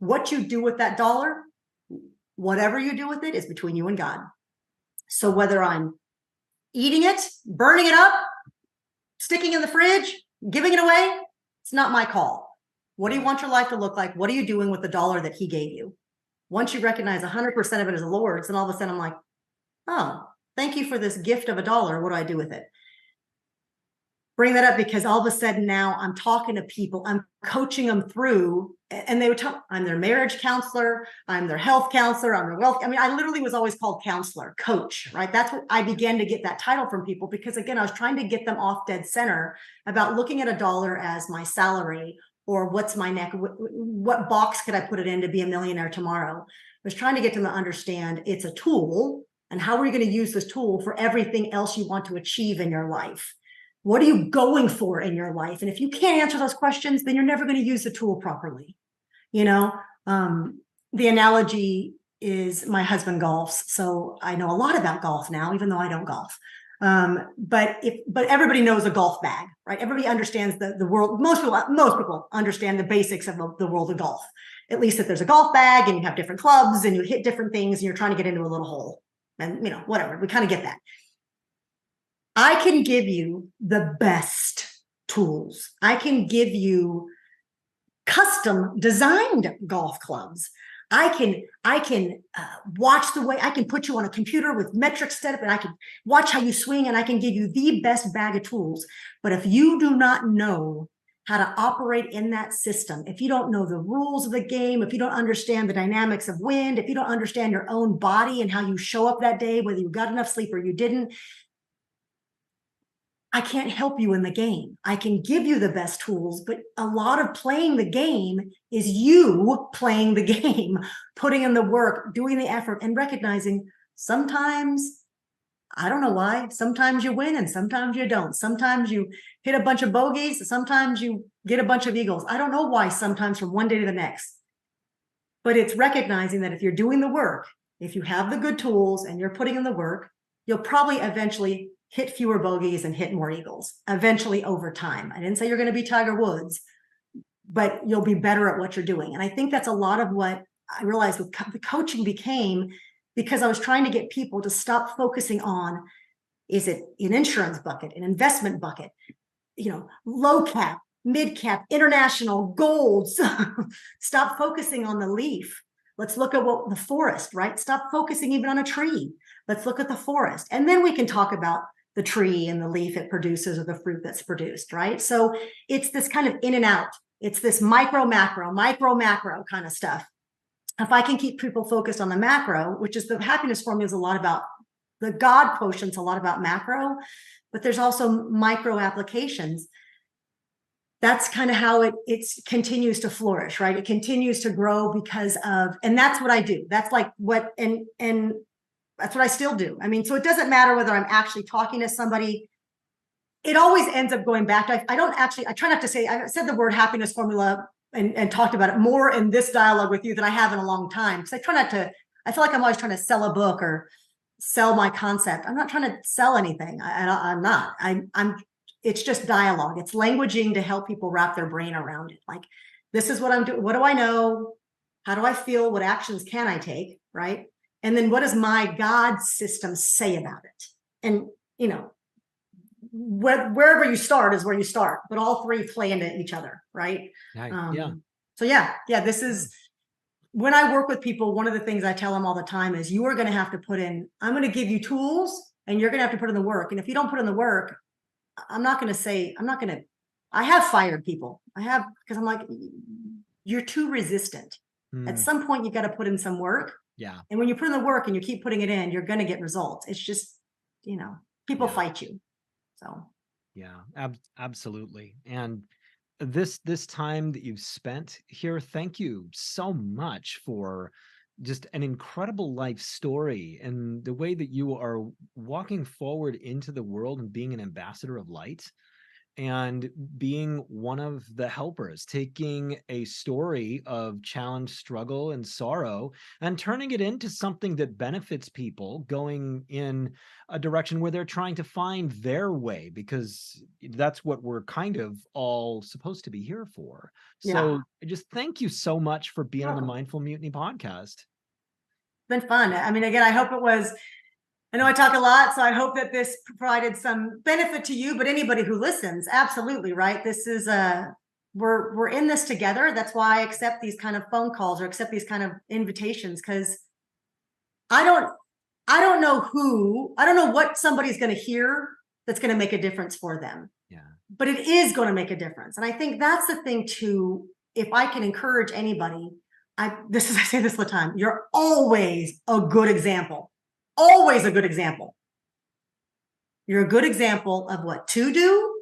What you do with that dollar, whatever you do with it, is between you and God. So whether I'm eating it, burning it up, sticking in the fridge, giving it away, it's not my call. What do you want your life to look like? What are you doing with the dollar that he gave you? Once you recognize 100% of it as the Lord's, then all of a sudden I'm like, oh, thank you for this gift of $1. What do I do with it? Bring that up because all of a sudden now I'm talking to people, I'm coaching them through, and they would tell, I'm their marriage counselor, I'm their health counselor, I'm their wealth. I mean, I literally was always called counselor, coach, right? That's what I began to get that title from people because again, I was trying to get them off dead center about looking at $1 as my salary or what's my neck, what box could I put it in to be a millionaire tomorrow? I was trying to get them to understand it's a tool. And how are you going to use this tool for everything else you want to achieve in your life? What are you going for in your life? And if you can't answer those questions, then you're never going to use the tool properly. You know, the analogy is my husband golfs. So I know a lot about golf now, even though I don't golf. But everybody knows a golf bag, right? Everybody understands the world. Most people understand the basics of the world of golf. At least that there's a golf bag and you have different clubs and you hit different things and you're trying to get into a little hole. And, you know, whatever, we kind of get that. I can give you the best tools. I can give you custom designed golf clubs. I can watch the way, I can put you on a computer with metrics set up and I can watch how you swing and I can give you the best bag of tools. But if you do not know how to operate in that system, if you don't know the rules of the game, if you don't understand the dynamics of wind, if you don't understand your own body and how you show up that day, whether you got enough sleep or you didn't, I can't help you in the game. I can give you the best tools, but a lot of playing the game is you playing the game, putting in the work, doing the effort, and recognizing sometimes, I don't know why, sometimes you win and sometimes you don't. Sometimes you hit a bunch of bogeys, sometimes you get a bunch of eagles. I don't know why sometimes from one day to the next. But it's recognizing that if you're doing the work, if you have the good tools and you're putting in the work, you'll probably eventually hit fewer bogeys and hit more eagles, eventually over time. I didn't say you're going to be Tiger Woods, but you'll be better at what you're doing. And I think that's a lot of what I realized with the coaching became, because I was trying to get people to stop focusing on, is it an insurance bucket, an investment bucket, you know, low cap, mid cap, international, golds. Stop focusing on the leaf. Let's look at what the forest, right? Stop focusing even on a tree. Let's look at the forest. And then we can talk about the tree and the leaf it produces or the fruit that's produced, right? So it's this kind of in and out. It's this micro macro kind of stuff. If I can keep people focused on the macro, which is the happiness formula is a lot about, the God quotient's a lot about macro, but there's also micro applications. That's kind of how it continues to flourish, right? It continues to grow because of, and that's what I do. That's like what, and that's what I still do. I mean, so it doesn't matter whether I'm actually talking to somebody. It always ends up going back to, I try not to say, I said the word happiness formula and talked about it more in this dialogue with you than I have in a long time. Because I try not to, I feel like I'm always trying to sell a book or sell my concept. I'm not trying to sell anything. I'm not. It's just dialogue. It's languaging to help people wrap their brain around it. Like, this is what I'm doing. What do I know? How do I feel? What actions can I take? Right. And then what does my God system say about it? And, you know, wherever you start is where you start, but all three play into each other, right? Yeah. So yeah, this is when I work with people, one of the things I tell them all the time is you are going to have to put in, I'm going to give you tools and you're going to have to put in the work. And if you don't put in the work, I have fired people. Because I'm like, you're too resistant. At some point, you got to put in some work. Yeah. And when you put in the work and you keep putting it in, you're going to get results. It's just, people fight you. So. Yeah, absolutely. And this time that you've spent here, thank you so much for just an incredible life story and the way that you are walking forward into the world and being an ambassador of light and being one of the helpers, taking a story of challenge, struggle, and sorrow and turning it into something that benefits people, going in a direction where they're trying to find their way, because that's what we're kind of all supposed to be here for. So just thank you so much for being on the Mindful Mutiny podcast. It's been fun. I mean, again, I know I talk a lot, so I hope that this provided some benefit to you, but anybody who listens, absolutely, right? This is we're in this together. That's why I accept these kind of phone calls or accept these kind of invitations, because I don't know what somebody's going to hear that's going to make a difference for them. Yeah. But it is going to make a difference. And I think that's the thing too. If I can encourage anybody, I say this all the time, you're always a good example. Always a good example. You're a good example of what to do,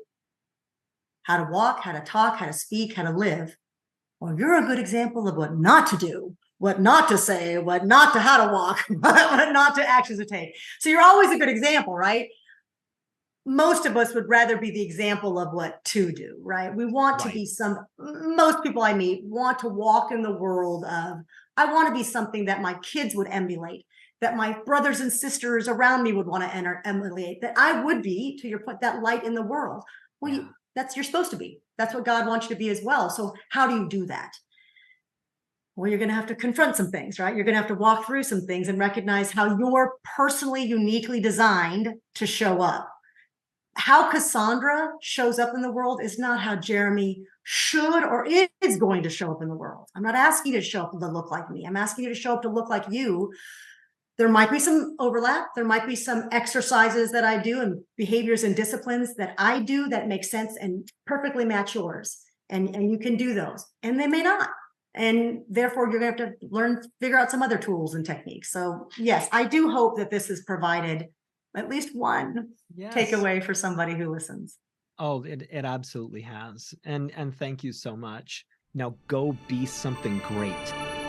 how to walk, how to talk, how to speak, how to live. Or you're a good example of what not to do, what not to say, how to walk, what not to actions to take. So you're always a good example, right? Most of us would rather be the example of what to do, right? We want to be most people I meet want to walk in the world of, I want to be something that my kids would emulate, that my brothers and sisters around me would want to emulate, that I would be, to your point, that light in the world. Well, you're supposed to be. That's what God wants you to be as well. So how do you do that? Well, you're going to have to confront some things, right? You're going to have to walk through some things and recognize how you're personally, uniquely designed to show up. How Cassandra shows up in the world is not how Jeremy should or is going to show up in the world. I'm not asking you to show up to look like me. I'm asking you to show up to look like you. There might be some overlap. There might be some exercises that I do and behaviors and disciplines that I do that make sense and perfectly match yours. And you can do those, and they may not. And therefore, you're going to have to figure out some other tools and techniques. So yes, I do hope that this has provided at least one takeaway for somebody who listens. Oh, it absolutely has. And thank you so much. Now go be something great.